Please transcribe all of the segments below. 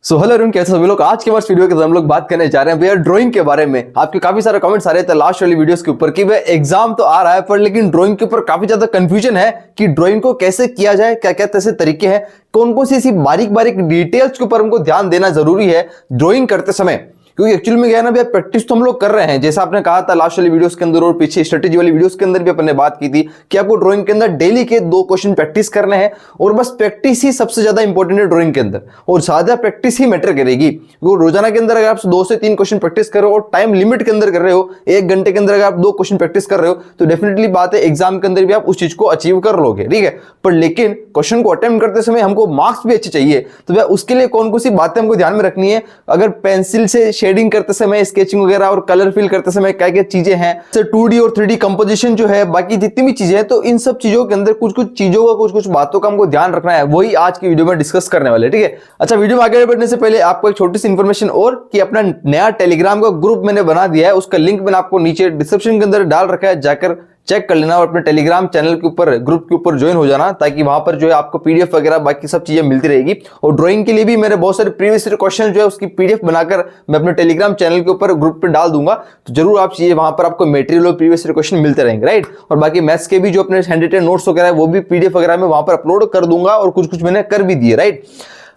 So hello everyone, कैसे सभी लोग। आज के हमारे वीडियो के अंदर हम लोग बात करने जा रहे हैं भैया ड्राइंग के बारे में। आपके काफी सारे कमेंट्स आ रहे थे लास्ट वाली वीडियोस के ऊपर कि भाई एग्जाम तो आ रहा है पर लेकिन ड्राइंग के ऊपर काफी ज्यादा कंफ्यूजन है कि ड्राइंग को कैसे किया जाए, क्या क्या ऐसे तरीके हैं, कौन कौन सी ऐसी बारीक बारीक डिटेल्स के ऊपर हमको ध्यान देना जरूरी है ड्राइंग करते समय। क्योंकि एक्चुअली में क्या है ना भैया, प्रैक्टिस तो हम लोग कर रहे हैं, जैसा आपने कहा था लास्ट वाली वीडियोस के अंदर और पीछे स्ट्रेटेजी वाली वीडियोस के अंदर भी अपन ने बात की थी कि आपको ड्राइंग के अंदर डेली के 2 क्वेश्चन प्रैक्टिस करने हैं और बस प्रैक्टिस ही सबसे ज्यादा इंपॉर्टेंट है ड्राइंग के अंदर, और ज्यादा प्रैक्टिस ही मैटर करेगी। रोजाना के अंदर अगर आप 2 से 3 क्वेश्चन प्रैक्टिस कर रहे हो और टाइम लिमिट के अंदर कर रहे हो, 1 घंटे के अंदर अगर आप 2 क्वेश्चन प्रैक्टिस कर रहे हो तो डेफिनेटली बात है एग्जाम के अंदर भी आप उस चीज को अचीव कर लोगे, ठीक है। पर लेकिन क्वेश्चन को अटेम्प्ट करते समय हमको मार्क्स भी अच्छे चाहिए, तो भैया उसके लिए कौन कौन सी बातें हमको ध्यान में रखनी है। अगर पेंसिल से शेडिंग करते समय, स्केचिंग वगैरह और कलर फिल करते समय क्या क्या चीजें हैं, जैसे 2D और 3D कंपोजिशन जो है, बाकी जितनी भी चीजें हैं, तो इन सब चीजों के अंदर कुछ कुछ चीजों का कुछ बातों का हमको ध्यान रखना है, वही आज की वीडियो में डिस्कस करने वाले, ठीक है। अच्छा, वीडियो में आगे बढ़ने से पहले आपको एक छोटी सी इंफॉर्मेशन और कि अपना नया टेलीग्राम का ग्रुप मैंने बना दिया है, उसका लिंक मैंने आपको नीचे डिस्क्रिप्शन के अंदर डाल रखा है, जाकर चेक कर लेना और अपने टेलीग्राम चैनल के ऊपर, ग्रुप के ऊपर ज्वाइन हो जाना, ताकि वहां पर जो है आपको पीडीएफ वगैरह बाकी सब चीजें मिलती रहेगी। और ड्राइंग के लिए भी मेरे बहुत सारे प्रीवियस क्वेश्चन जो है उसकी पीडीएफ बनाकर मैं अपने टेलीग्राम चैनल के ऊपर ग्रुप पे डाल दूंगा, तो जरूर आप चाहिए वहां पर आपको मटेरियल और प्रीवियस क्वेश्चन मिलते रहेंगे, राइट। और बाकी मैथ्स के भी जो अपने हैंडरिटन नोट्स वगैरह है वो भी पीडीएफ वगैरह में वहां पर अपलोड कर दूंगा, और कुछ कुछ मैंने कर भी दिए, राइट।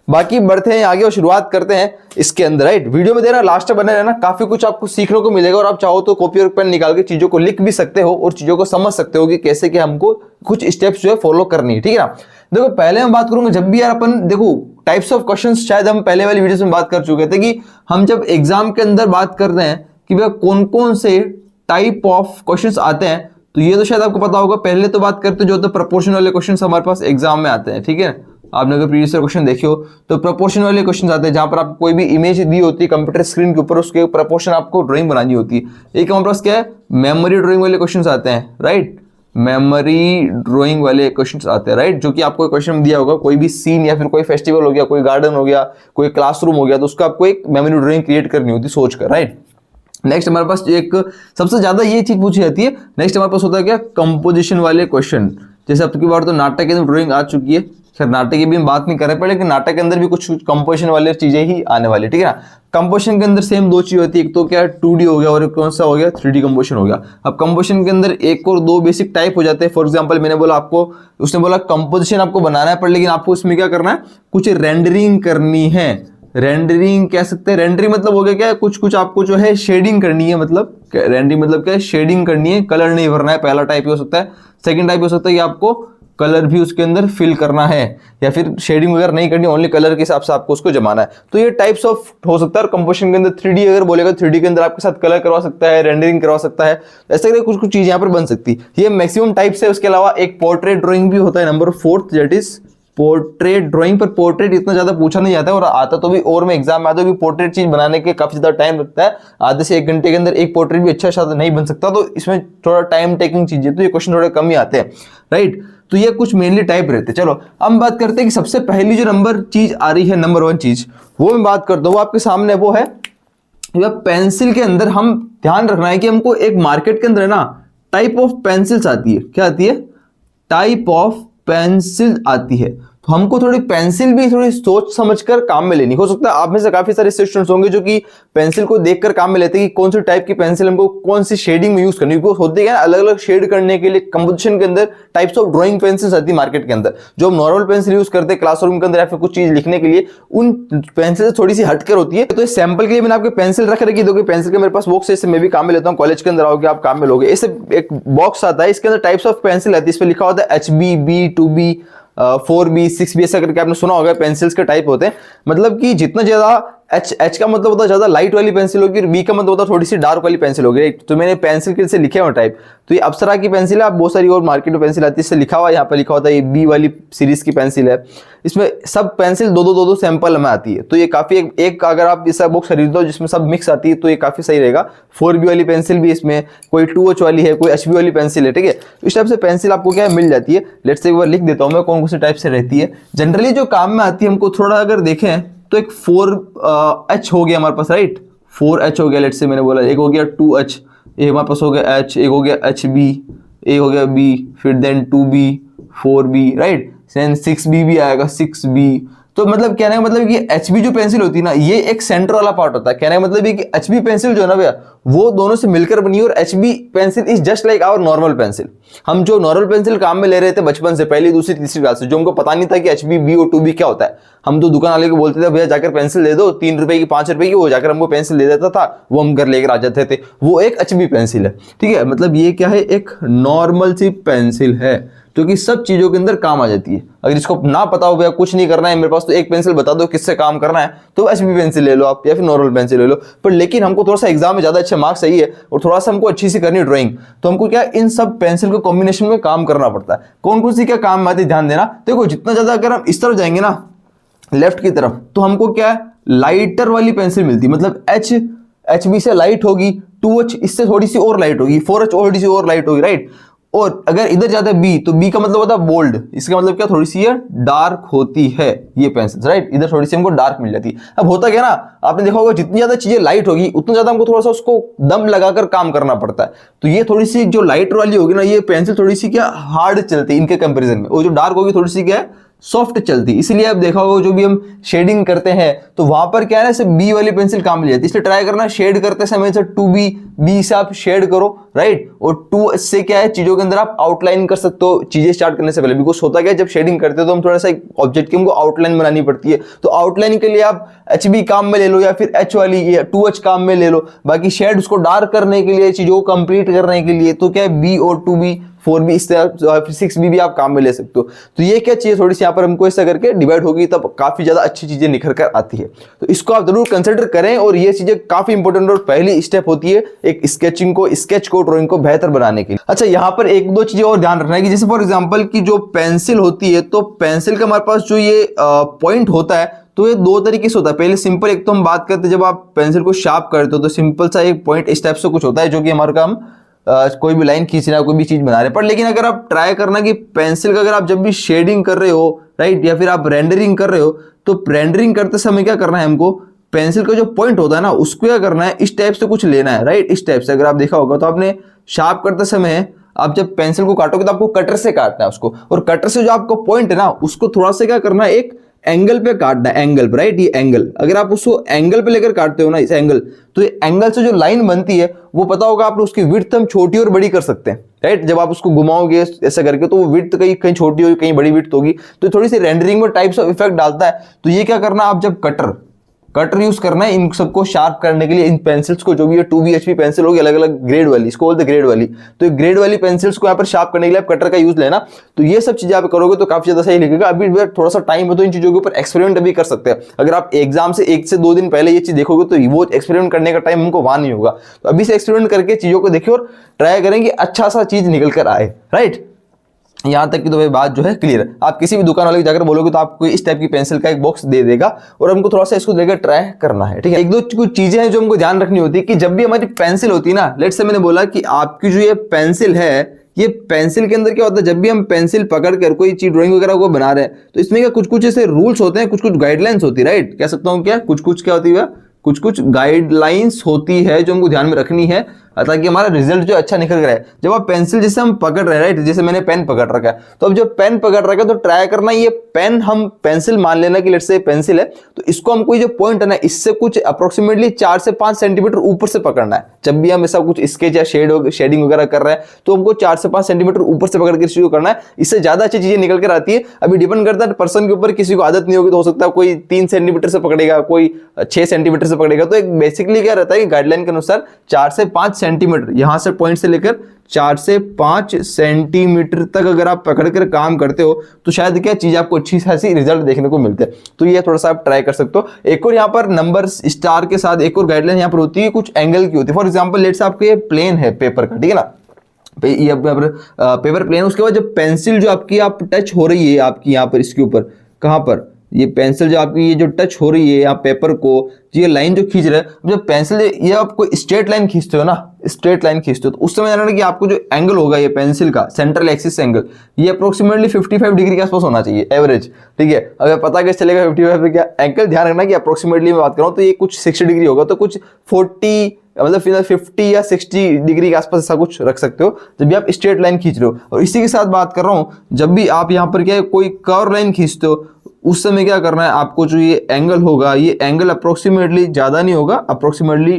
बाकी बढ़ते हैं आगे और शुरुआत करते हैं इसके अंदर, राइट। वीडियो में देना लास्ट तक बने रहना, काफी कुछ आपको सीखने को मिलेगा, और आप चाहो तो कॉपी और पेन निकाल के चीजों को लिख भी सकते हो और चीजों को समझ सकते हो कि कैसे कि हमको कुछ स्टेप्स जो है फॉलो करनी है, ठीक है ना। देखो, पहले मैं बात करूंगा, जब भी यार अपन देखो टाइप्स ऑफ क्वेश्चंस, शायद हम पहले वाली वीडियो में बात कर चुके थे कि हम जब एग्जाम के अंदर बात कर रहे हैं कि भैया कौन कौन से टाइप ऑफ क्वेश्चंस आते हैं, तो ये तो शायद आपको पता होगा। पहले तो बात करते जो तो प्रपोर्शन वाले क्वेश्चंस हमारे पास एग्जाम में आते हैं, ठीक है। आपने अगर प्रीवियस क्वेश्चन देखे हो तो प्रपोर्शन वाले क्वेश्चन आते हैं, जहां पर आपको कोई भी इमेज दी होती है कंप्यूटर स्क्रीन के ऊपर, उसके प्रपोर्शन आपको ड्राइंग बनानी होती है। एक हमारे पास क्या है, मेमोरी ड्राइंग वाले क्वेश्चन आते हैं, राइट। मेमोरी ड्राइंग वाले क्वेश्चंस आते हैं, राइट, जो कि आपको क्वेश्चन दिया होगा, कोई भी सीन या फिर कोई फेस्टिवल हो गया, कोई गार्डन हो गया, कोई क्लासरूम हो गया, तो उसका आपको एक मेमोरी ड्राइंग क्रिएट करनी होती है सोचकर, राइट। नेक्स्ट हमारे पास एक सबसे ज्यादा ये चीज पूछी जाती है, नेक्स्ट हमारे पास होता है क्या, कंपोजिशन वाले क्वेश्चन। जैसे अब की बार तो नाटक के अंदर ड्राइंग आ चुकी है, खैर नाटक की भी हम बात नहीं कर रहे पर लेकिन नाटक के अंदर भी कुछ कंपोजिशन वाले चीजें ही आने वाली, ठीक है ना। कंपोजिशन के अंदर सेम 2 चीज होती है, एक तो क्या 2D हो गया और एक कौन सा हो गया 3D कंपोजिशन हो गया। अब कंपोजिशन के अंदर 1 और 2 बेसिक टाइप हो जाते हैं। फॉर एग्जांपल मैंने बोला आपको, उसने बोला कंपोजिशन आपको बनाना है, पर लेकिन आपको उसमें क्या करना है, कुछ रेंडरिंग करनी है। रेंडरिंग कह सकते हैं, रेंडरिंग मतलब हो गया क्या, कुछ कुछ आपको जो है शेडिंग करनी है, मतलब रेंडरिंग मतलब क्या है, शेडिंग करनी है, कलर नहीं भरना है। पहला टाइप हो सकता है। सेकंड टाइप हो सकता है कि आपको कलर भी उसके अंदर फिल करना है, या फिर शेडिंग वगैरह नहीं करनी, ओनली कलर के हिसाब से आपको उसको जमाना है। तो ये टाइप्स ऑफ हो सकता है। और कंपोजिशन के अंदर 3D अगर बोलेगा, 3D के अंदर आपके साथ कलर करवा सकता है, रेंडरिंग करवा सकता है, ऐसे करके कुछ कुछ चीज यहाँ पर बन सकती है। ये मैक्सिमम टाइप्स है। उसके अलावा एक पोर्ट्रेट ड्राइंग भी होता है, number 4th, that is portrait drawing. पर पोर्ट्रेट इतना ज्यादा पूछा नहीं जाता है, और आता तो भी और में एग्जाम में आता है, पोर्ट्रेट चीज बनाने के काफी ज्यादा टाइम लगता है। आधे से 1 घंटे के अंदर एक पोर्ट्रेट भी अच्छा शायद नहीं बन सकता, तो इसमें थोड़ा टाइम टेकिंग चीज है, तो ये क्वेश्चन थोड़े कम ही आते हैं, राइट। तो ये कुछ मेनली टाइप रहते हैं। चलो हम बात करते हैं कि सबसे पहली जो नंबर चीज आ रही है, नंबर 1 चीज, वो मैं बात करता हूँ, वो आपके सामने वो है पेंसिल के अंदर हम ध्यान रखना है कि हमको एक मार्केट के अंदर है ना टाइप ऑफ पेंसिल्स आती है। क्या आती है? टाइप ऑफ पेंसिल आती है। तो हमको थोड़ी पेंसिल भी थोड़ी सोच समझकर काम में लेनी। हो सकता है आप में से काफी सारे स्टूडेंट्स होंगे जो कि पेंसिल को देखकर काम में लेते हैं कि कौन सी टाइप की पेंसिल हमको कौन सी शेडिंग में यूज करनी है। होती है अलग अलग शेड करने के लिए कंपोजिशन के अंदर टाइप्स ऑफ ड्राइंग पेंसिल्स आती है मार्केट के अंदर, जो हम नॉर्मल पेंसिल यूज करते हैं क्लासरूम के अंदर या फिर कुछ चीज लिखने के लिए, उन पेंसिल से थोड़ी सी हटकर होती है। तो इस सैंपल के लिए मैंने आपके पेंसिल रख रखी, देखो पेंसिल के मेरे पास बॉक्स है, इससे मैं भी काम में लेता हूँ। कॉलेज के अंदर आओगे आप काम में लोगे, इससे एक बॉक्स आता है, इसके अंदर टाइप्स ऑफ पेंसिल आती है, इस पर लिखा होता है HB, B, 2B, 4B, 6B, ऐसा करके आपने सुना होगा। पेंसिल्स के टाइप होते हैं, मतलब कि जितना ज्यादा H का मतलब होता है ज्यादा लाइट वाली पेंसिल होगी, और B का मतलब होता है थोड़ी सी डार्क वाली पेंसिल होगी। तो मैंने पेंसिल के से लिखे हुए टाइप, तो ये अप्सरा की पेंसिल है। आप बहुत सारी और मार्केट में पेंसिल आती है, इससे लिखा हुआ, यहाँ पर लिखा होता है ये B वाली सीरीज की पेंसिल है। इसमें सब पेंसिल दो सैंपल में आती है, तो ये काफी एक अगर आप इसका बॉक्स खरीद दो जिसमें सब मिक्स आती है, तो ये काफी सही रहेगा। 4B वाली पेंसिल भी इसमें, कोई 2H वाली है, कोई HB वाली पेंसिल है, ठीक है। इस टाइप से पेंसिल आपको क्या है मिल जाती है। लेट्स से एक बार लिख देता हूँ मैं कौन कौन से टाइप से रहती है। जनरली जो काम में आती है हमको, थोड़ा अगर देखें तो एक 4H हो गया हमारे पास, राइट। 4H हो गया, लेट्स से मैंने बोला, एक हो गया 2H, एक हमारे पास हो गया H, एक हो गया HB, एक हो गया B, फिर then 2B, 4B, right. Then 6B भी आएगा, 6B। तो तो मतलब कहने का मतलब कि HB जो पेंसिल होती है ना, ये एक सेंटर वाला पार्ट होता है। कहने का मतलब ये कि HB पेंसिल जो है ना भैया, वो दोनों से मिलकर बनी है, और HB pencil is just like our normal pencil. हम जो नॉर्मल पेंसिल काम में ले रहे थे बचपन से, पहली दूसरी तीसरी क्लास से, जो हमको पता नहीं था कि HB B और 2B क्या होता है। हम तो दुकान वाले को बोलते थे भैया जाकर पेंसिल दे दो, 3 रुपए की 5 रुपए की, वो जाकर हमको पेंसिल दे देता था, वो हम घर लेकर आ जाते थे। वो एक HB पेंसिल है, ठीक है। मतलब ये क्या है, एक नॉर्मल सी पेंसिल है जो कि सब चीजों के अंदर काम आ जाती है। अगर इसको ना पता हो भैया, कुछ नहीं करना है मेरे पास, तो एक पेंसिल बता दो किससे काम करना है, तो HB पेंसिल ले लो आप, या फिर नॉर्मल पेंसिल ले लो। पर लेकिन हमको थोड़ा सा एग्जाम में ज्यादा अच्छे मार्क्स चाहिए और थोड़ा सा हमको अच्छी सी करनी ड्राइंग, तो हमको क्या इन सब पेंसिल को कॉम्बिनेशन में काम करना पड़ता है। कौन कौन सी क्या काम आती है ध्यान देना। देखो जितना ज्यादा अगर हम इस तरफ जाएंगे ना, लेफ्ट की तरफ, तो हमको क्या है, लाइटर वाली पेंसिल मिलती है। मतलब HB से लाइट होगी, 2H इससे थोड़ी सी और लाइट होगी, 4H थोड़ी सी और लाइट होगी, राइट। और अगर इधर जाता है B, तो B का मतलब होता है बोल्ड। इसका मतलब क्या, थोड़ी सी ये डार्क होती है ये पेंसिल, राइट। इधर थोड़ी सी हमको डार्क मिल जाती है। अब होता क्या ना, आपने देखा होगा जितनी ज्यादा चीजें लाइट होगी उतना ज्यादा हमको थोड़ा सा उसको दम लगाकर काम करना पड़ता है। तो ये थोड़ी सी जो लाइट वाली होगी ना, ये पेंसिल थोड़ी सी क्या हार्ड चलती है इनके कंपेरिजन में, और जो डार्क होगी थोड़ी सी क्या है, सॉफ्ट चलती। इसलिए आप देखा होगा जो भी हम शेडिंग करते हैं तो वहां पर क्या है ना, सिर्फ B वाली पेंसिल काम मिल जाती है। इसलिए ट्राई करना शेड करते समय से 2B, B से आप शेड करो, राइट। और 2 से क्या है, चीजों के अंदर आप आउटलाइन कर सकते हो चीजें स्टार्ट करने से पहले। बिकॉज होता क्या है, जब शेडिंग करते हो तो हम थोड़ा सा एक ऑब्जेक्ट की हमको आउटलाइन बनानी पड़ती है, तो आउटलाइन के लिए आप HB काम में ले लो, या फिर H वाली या 2H काम में ले लो। बाकी शेड उसको डार्क करने के लिए, चीजों को कंप्लीट करने के लिए, तो क्या है B और 2B 4B इस तरह 6B भी आप काम में ले सकते हो। तो ये क्या चीज थोड़ी सी यहाँ पर हमको ऐसा करके डिवाइड होगी, तब काफी ज्यादा अच्छी चीजें निखर कर आती है। तो इसको आप जरूर कंसिडर करें, और ये चीजें काफी इंपॉर्टेंट और पहली स्टेप होती है एक स्केच को ड्राइंग को बेहतर बनाने के लिए। अच्छा, यहाँ पर एक दो चीजें और ध्यान रखना है कि जैसे फॉर एग्जाम्पल की जो पेंसिल होती है, तो पेंसिल का हमारे पास जो ये पॉइंट होता है, तो ये दो तरीके से होता है। पहले सिंपल, एक तो हम बात करते हैं जब आप पेंसिल को शार्प करते हो तो सिंपल सा एक पॉइंट इस टाइप से कुछ होता है, जो कि हमारे काम कोई भी लाइन खींचना, कोई भी चीज बना रहे हैं। पर लेकिन अगर आप ट्राई करना कि पेंसिल का अगर आप जब भी शेडिंग कर रहे हो, राइट, या फिर आप रेंडरिंग कर रहे हो, तो रेंडरिंग करते समय क्या करना है हमको, पेंसिल का जो पॉइंट होता है ना, उसको क्या करना है, इस टाइप से कुछ लेना है, राइट। इस टाइप से अगर आप देखा होगा तो आपने शार्प करते समय आप जब पेंसिल को काटोगे तो आपको कटर से काटना है उसको, और कटर से जो आपका पॉइंट है ना, उसको थोड़ा सा क्या करना है, एक एंगल पे काटना है, एंगल पे, राइट। ये एंगल, अगर आप उसको एंगल पे लेकर काटते हो ना, इस एंगल, तो ये एंगल से जो लाइन बनती है वो पता होगा आप, उसकी विड्थ हम छोटी और बड़ी कर सकते हैं, राइट। जब आप उसको घुमाओगे ऐसा करके तो वो विड्थ कहीं छोटी होगी, कहीं बड़ी विड्थ होगी, तो थोड़ी सी रेंडरिंग में टाइप्स ऑफ इफेक्ट डालता है। तो ये क्या करना, आप जब कटर यूज करना है इन सबको शार्प करने के लिए, इन पेंसिल्स को, जो भी है 2B HB पेंसिल होगी अलग अलग ग्रेड वाली, इसको बोलते ग्रेड वाली, तो ग्रेड वाली पेंसिल्स को यहाँ पर शार्प करने के लिए आप कटर का यूज लेना। तो ये सब चीजें आप करोगे तो काफी ज्यादा सही लगेगा। अभी थोड़ा सा टाइम है तो इन चीजों के ऊपर एक्सपेरिमेंट अभी कर सकते हैं। अगर आप एग्जाम से 1 से 2 दिन पहले ये चीज देखोगे तो वो एक्सपेरिमेंट करने का टाइम हमको वहां नहीं होगा। तो अभी से एक्सपेरिमेंट करके चीजों को देखिए और ट्राई करें कि अच्छा सा चीज निकल कर आए, राइट। यहां तक की तो भाई बात जो है क्लियर है। आप किसी भी दुकान वाले को जाकर बोलोगे तो आपको इस टाइप की पेंसिल का एक बॉक्स दे देगा, और हमको थोड़ा सा इसको लेकर ट्राई करना है, ठीक है। एक दो कुछ चीजें हैं जो हमको ध्यान रखनी होती है कि जब भी हमारी पेंसिल होती है ना, लेट्स से मैंने बोला कि आपकी जो ये पेंसिल है, ये पेंसिल के अंदर क्या होता है, जब भी हम पेंसिल पकड़ कर कोई चीज ड्राइंग वगैरह को बना रहे हैं तो इसमें क्या कुछ ऐसे रूल्स होते हैं, कुछ गाइडलाइंस होती है, राइट। कह सकता हूँ क्या, कुछ क्या होती है, कुछ गाइडलाइंस होती है जो हमको ध्यान में रखनी है ताकि हमारा रिजल्ट जो अच्छा निकल रहा है। जब आप पेंसिल जैसे हम पकड़ रहे हैं, राइट, जैसे मैंने पेन पकड़ रखा है, तो अब जब पेन पकड़ रखा है तो ट्राई करना, ये पेन हम पेंसिल मान लेना कि लेट्स से पेंसिल है, तो इसको हमको जो पॉइंट है ना, इससे कुछ अप्रोक्सीमेटली 4 से 5 सेंटीमीटर ऊपर से पकड़ना है। जब भी हम ऐसा कुछ स्केच या शेडिंग वगैरह कर रहे हैं तो हमको 4 से 5 सेंटीमीटर ऊपर से पकड़ के इस चीज को करना है। इससे ज्यादा अच्छी चीजें निकल कर आती है। अभी डिपेंड करता है पर्सन के ऊपर, किसी को आदत नहीं होगी तो हो सकता है कोई 3 सेंटीमीटर से पकड़ेगा, कोई 6 सेंटीमीटर से पकड़ेगा। तो एक बेसिकली क्या रहता है कि गाइडलाइन के अनुसार 4 से 5 सेंटीमीटर, यहां से पॉइंट से लेकर 4 से 5 सेंटीमीटर तक अगर आप पकड़ कर काम करते हो तो शायद क्या चीज आपको अच्छी खासी रिजल्ट देखने को मिलते हैं। तो ये थोड़ा सा आप ट्राई कर सकते हो। एक और यहाँ पर नंबर स्टार के साथ एक और गाइडलाइन यहाँ पर होती है, कुछ एंगल की होती है। फॉर एग्जाम्पल लेट्स आपके ये प्लेन है पेपर का, ठीक है ना, ये पेपर प्लेन, उसके बाद जब पेंसिल जो आपकी आप टच हो रही है आपकी यहाँ पर, इसके ऊपर कहाँ पर, ये पेंसिल जो आपकी ये जो टच हो रही है यहाँ पेपर को, ये लाइन जो खींच रहा है, जब पेंसिल ये आपको स्ट्रेट लाइन खींचते हो ना, स्ट्रेट लाइन खींचते हो तो उस समय जानना कि आपको जो एंगल होगा ये पेंसिल का सेंट्रल एक्सिस एंगल, ये अप्रोक्सीमेटली 55 डिग्री के आसपास होना चाहिए एवरेज, ठीक है। अगर पता कैसे चलेगा 55 पे क्या एंगल, ध्यान रखना कि अप्रोक्सीमेटली मैं बात कर रहा हूँ तो ये कुछ 60 डिग्री होगा, तो कुछ 40 मतलब 50 या 60 डिग्री के आसपास ऐसा कुछ रख सकते हो जब भी आप स्ट्रेट लाइन खींच रहे हो। और इसी के साथ बात कर रहा हूँ जब भी आप यहाँ पर क्या कोई कर्व लाइन खींचते हो उस समय क्या करना है आपको, जो ये एंगल होगा, ये एंगल अप्रोक्सीमेटली ज़्यादा नहीं होगा, अप्रोक्सीमेटली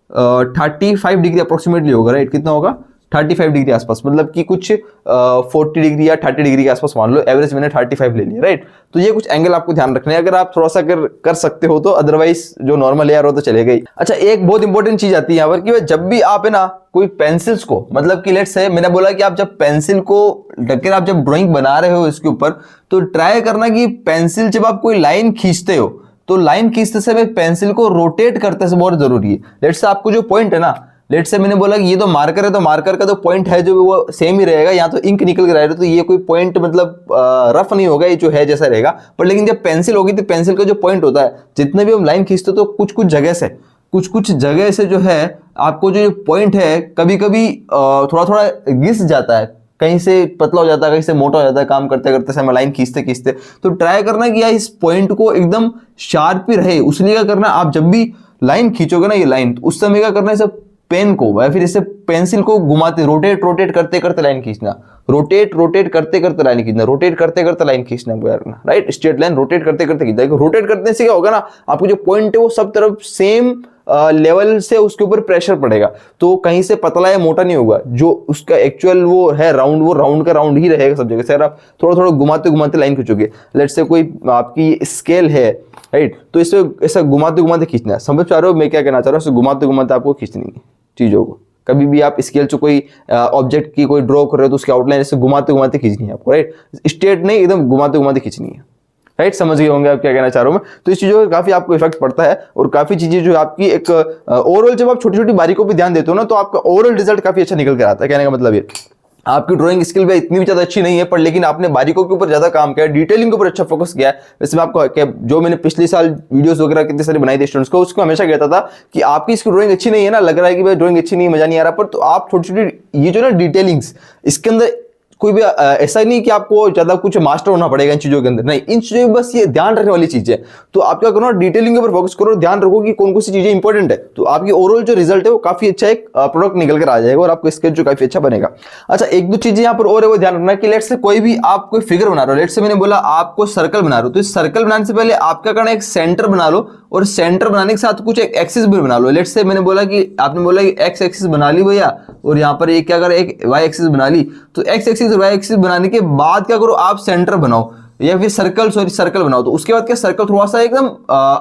35 डिग्री अप्रोक्सीमेटली होगा, राइट। कितना होगा, 35 डिग्री आसपास, मतलब कि कुछ 40 डिग्री या 30 डिग्री के आसपास मान लो, एवरेज मैंने 35 ले लिया, राइट। तो ये कुछ एंगल आपको ध्यान रखना है, अगर आप थोड़ा सा कर सकते हो तो, अदरवाइज जो नॉर्मल एयर हो तो चलेगा ही। अच्छा, एक बहुत इंपॉर्टेंट चीज आती है यहाँ पर कि जब भी आप है ना कोई पेंसिल्स को, मतलब कि लेट्स से मैंने बोला कि आप जब पेंसिल को ढककर आप जब ड्राइंग बना रहे हो इसके ऊपर, तो ट्राई करना कि पेंसिल जब आप कोई लाइन खींचते हो तो लाइन खींचते समय पेंसिल को रोटेट करते से बहुत जरूरी है। लेट्स से आपको जो पॉइंट है ना, लेट्स से मैंने बोला कि ये तो मार्कर है, तो मार्कर का तो पॉइंट है जो वो सेम ही रहेगा, यहाँ तो इंक निकल के रहेगा, तो ये कोई पॉइंट मतलब रफ नहीं होगा, ये जो है जैसा रहेगा। पर लेकिन जब पेंसिल होगी तो पेंसिल का जो पॉइंट होता है, जितने भी हम लाइन खींचते तो कुछ कुछ जगह से जो है आपको जो पॉइंट है कभी कभी थोड़ा थोड़ा घिस जाता है, कहीं से पतला हो जाता है, कहीं से मोटा हो जाता है, काम करते करते समय लाइन खींचते। तो ट्राई करना कि यार इस पॉइंट को एकदम शार्प ही रहे, उसलिए क्या करना, आप जब भी लाइन खींचोगे ना ये लाइन, तो उस समय क्या करना है, सब पेन को या फिर इसे पेंसिल को घुमाते, रोटेट करते करते लाइन खींचना, रोटेट करते करते लाइन खींचना, रोटेट करते करते लाइन खींचना, राइट। स्ट्रेट लाइन रोटेट करते करते खींचना। रोटेट करने से क्या होगा ना, आपको जो पॉइंट है वो सब तरफ सेम लेवल से उसके ऊपर प्रेशर पड़ेगा, तो कहीं से पतला या मोटा नहीं होगा, जो उसका एक्चुअल वो है राउंड, वो राउंड का राउंड ही रहेगा सब जगह से। अगर आप थोड़ा थोड़ा घुमाते लाइन खींचोगे, लेट्स से कोई आपकी स्केल है, राइट, तो इसे ऐसा घुमाते खींचना है। समझ पा रहे हो मैं क्या कहना चाह रहा हूँ, घुमाते आपको खींचनी है चीजों को। कभी भी आप स्केल से कोई ऑब्जेक्ट की कोई ड्रॉ कर रहे हो तो उसकी आउटलाइन ऐसे घुमाते खींचनी है आपको, राइट। स्ट्रेट नहीं, एकदम घुमाते खींचनी है, राइट। समझ गए होंगे आप क्या कहना चाह रहा हूं मैं। तो इस चीजों का काफी आपको इफेक्ट पड़ता है, और काफी चीजें जो आपकी एक ओवरऑल, जब आप छोटी छोटी बारीकों पे ध्यान देते हो ना, तो आपका ओवरऑल रिजल्ट काफी अच्छा निकल कर आता है। कहने का मतलब ये, आपकी ड्राइंग स्किल भी इतनी भी ज्यादा अच्छी नहीं है, पर लेकिन आपने बारीकों के ऊपर ज्यादा काम किया, डिटेलिंग के ऊपर अच्छा फोकस किया है। वैसे मैं आपको जो मैंने पिछले साल वीडियोस वगैरह कितने सारे बनाई थी स्टूडेंट्स को, उसको हमेशा कहता था कि आपकी इसकी ड्राइंग अच्छी नहीं है ना, लग रहा है कि भाई ड्राइंग अच्छी नहीं है, मजा नहीं आ रहा, पर तो आप छोटी छोटी ये जो ना डिटेलिंग्स, इसके अंदर कोई भी ऐसा नहीं कि आपको ज्यादा कुछ मास्टर होना पड़ेगा इन चीजों के अंदर, नहीं, इन चीजों में बस ये ध्यान रखने वाली चीज है। तो आप क्या करो, डिटेलिंग के ऊपर फोकस करो, ध्यान रखो कि कौन कौन सी चीजें इंपॉर्टेंट है, तो आपकी ओवरऑल जो रिजल्ट है वो काफी अच्छा एक प्रोडक्ट निकल कर आ जाएगा, और आपको स्केच जो काफी अच्छा बनेगा। अच्छा, एक दो चीजें यहाँ पर और है वो ध्यान रखना कि लेट्स से कोई भी आप कोई फिगर बना रहे हो, लेट्स से मैंने बोला आपको सर्कल बना रहे हो, तो इस सर्कल बनाने से पहले आप क्या करना, एक सेंटर बना लो, और सेंटर बनाने के साथ कुछ एक एक्सिस भी बना लो। लेट्स से मैंने बोला कि आपने बोला कि एक्स एक्सिस बना ली भैया, और यहाँ पर एक क्या कर, एक वाई एक्सिस बना ली, तो एक्स एक्सिस और वाई एक्सिस बनाने के बाद क्या करो, आप सेंटर बनाओ या फिर सर्कल बनाओ। तो उसके बाद क्या, सर्कल थोड़ा सा एकदम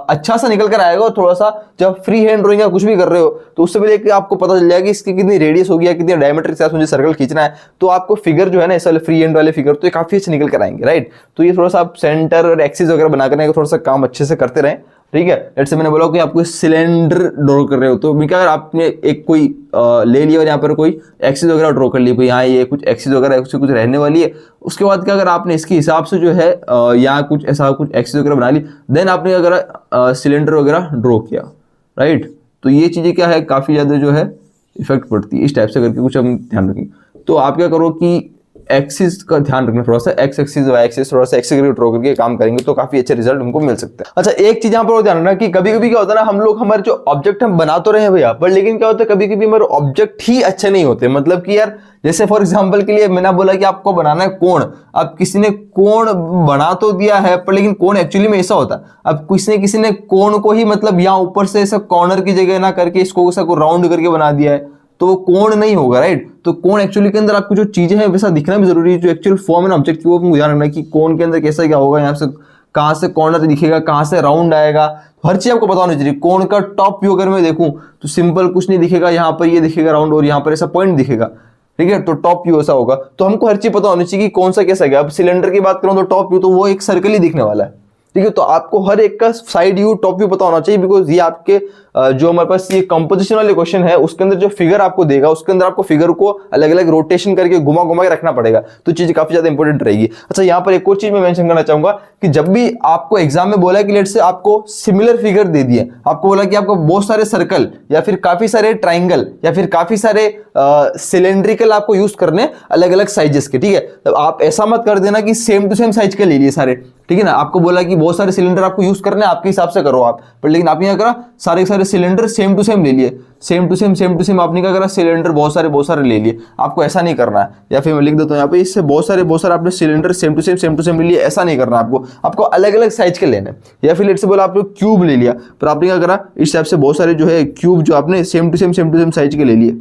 अच्छा सा निकल कर आएगा, और थोड़ा सा जब फ्री हैंड ड्राइंग या कुछ भी कर रहे हो तो उससे पहले आपको पता चल जाएगा कि इसकी कितनी रेडियस होगी या कितनी डायमीटर के साथ मुझे सर्कल खींचना है, तो आपको फिगर जो है ना, ऐसा फ्री हैंड वाले फिगर तो ये काफी अच्छे निकल कर आएंगे, राइट। तो ये थोड़ा सा आप सेंटर और एक्सिस वगैरह बना करने का थोड़ा सा काम अच्छे से करते रहें, ठीक है। लेट्स से मैंने बोला कि आप कोई सिलेंडर ड्रॉ कर रहे हो, तो क्या अगर आपने एक कोई ले लिया और यहाँ पर कोई एक्सिस वगैरह ड्रॉ कर ली, यहाँ ये कुछ एक्सिस वगैरह उससे कुछ रहने वाली है, उसके बाद क्या अगर आपने इसके हिसाब से जो है यहाँ कुछ ऐसा कुछ एक्सिस वगैरह बना ली, देन आपने अगर सिलेंडर वगैरह ड्रॉ किया, राइट, तो ये चीजें क्या है काफी ज्यादा जो है इफेक्ट पड़ती है। इस टाइप से करके कुछ हम ध्यान रखेंगे। तो आप क्या करो कि एक्सिस का ध्यान रखना, थोड़ा सा एक्स एक्सिस वाई एक्सिस थोड़ा सा एक्सिस ड्रॉ करके काम करेंगे तो काफी अच्छे रिजल्ट हमको मिल सकते हैं। अच्छा, एक चीज यहाँ पर ध्यान रखना कि कभी कभी क्या होता है ना, हम लोग हमारे जो ऑब्जेक्ट हम बना तो रहे हैं भैया, पर लेकिन क्या होता है कभी कभी हमारे ऑब्जेक्ट ही अच्छे नहीं होते। मतलब कि यार जैसे फॉर एग्जांपल के लिए मैंने बोला कि आपको बनाना है कोण, अब किसी ने कोण बना तो दिया है, पर लेकिन कोण एक्चुअली में ऐसा होता है, अब किसी ने कोण को ही मतलब यहाँ ऊपर से ऐसा कॉर्नर की जगह ना करके इसको ऐसा राउंड करके बना दिया है, तो वो कोण नहीं होगा, राइट। तो कोण एक्चुअली के अंदर आपको जो चीजें हैं वैसा दिखना भी जरूरी है, जो एक्चुअल फॉर्म है ऑब्जेक्ट की, वो ध्यान रखना है कि कोण के अंदर कैसा क्या होगा, यहाँ से कहाँ से कॉर्नर दिखेगा, कहाँ से राउंड आएगा, हर चीज आपको पता होनी चाहिए। कोण का टॉप व्यू अगर मैं देखूं तो सिंपल कुछ नहीं दिखेगा, यहाँ पर ये दिखेगा राउंड और यहाँ पर ऐसा पॉइंट दिखेगा, ठीक है, तो टॉप व्यू ऐसा होगा। तो हमको हर चीज पता होनी चाहिए कि कौन सा कैसा गया। अब सिलेंडर की बात करूं तो टॉप व्यू तो वो एक सर्कल ही दिखने वाला है, ठीक है। तो आपको हर एक का साइड व्यू टॉप व्यू पता होना चाहिए, बिकॉज ये आपके जो हमारे पास ये कंपोजिशन वाले क्वेश्चन है उसके अंदर जो फिगर आपको देगा उसके अंदर आपको फिगर को अलग अलग रोटेशन करके घुमा घुमा के रखना पड़ेगा, तो चीज काफी ज्यादा इंपॉर्टेंट रहेगी। अच्छा, यहाँ पर एक और चीज मैं मेंशन करना चाहूंगा कि जब भी आपको एग्जाम में बोला कि लेट से आपको सिमिलर फिगर दे दिए, आपको बोला कि आपको बहुत सारे सर्कल या फिर काफी सारे ट्राइंगल या फिर काफी सारे सिलेंड्रिकल आपको यूज करने अलग अलग साइजेस के, ठीक है। तो आप ऐसा मत कर देना कि सेम टू सेम साइज के ले लिए सारे, ठीक है ना। आपको बोला कि बहुत सारे सिलेंडर आपको यूज करने आपके हिसाब से करो आप, पर लेकिन आपने क्या करा, सारे सारे सिलेंडर सेम टू सेम ले लिए, सेम टू सेम आपने क्या करा, सिलेंडर बहुत सारे ले लिए। आपको ऐसा नहीं करना है, या फिर मैं लिख देता हूँ यहाँ पे, इससे बहुत सारे आपने सिलेंडर सेम टू सेम ले लिए, ऐसा नहीं करना आपको अलग अलग साइज के लेने। या फिर लेट से बोला आपने क्यूब ले लिया, पर आपने क्या करा, इस टाइप से बहुत सारे जो है क्यूब जो आपने सेम टू सेम साइज के ले लिए।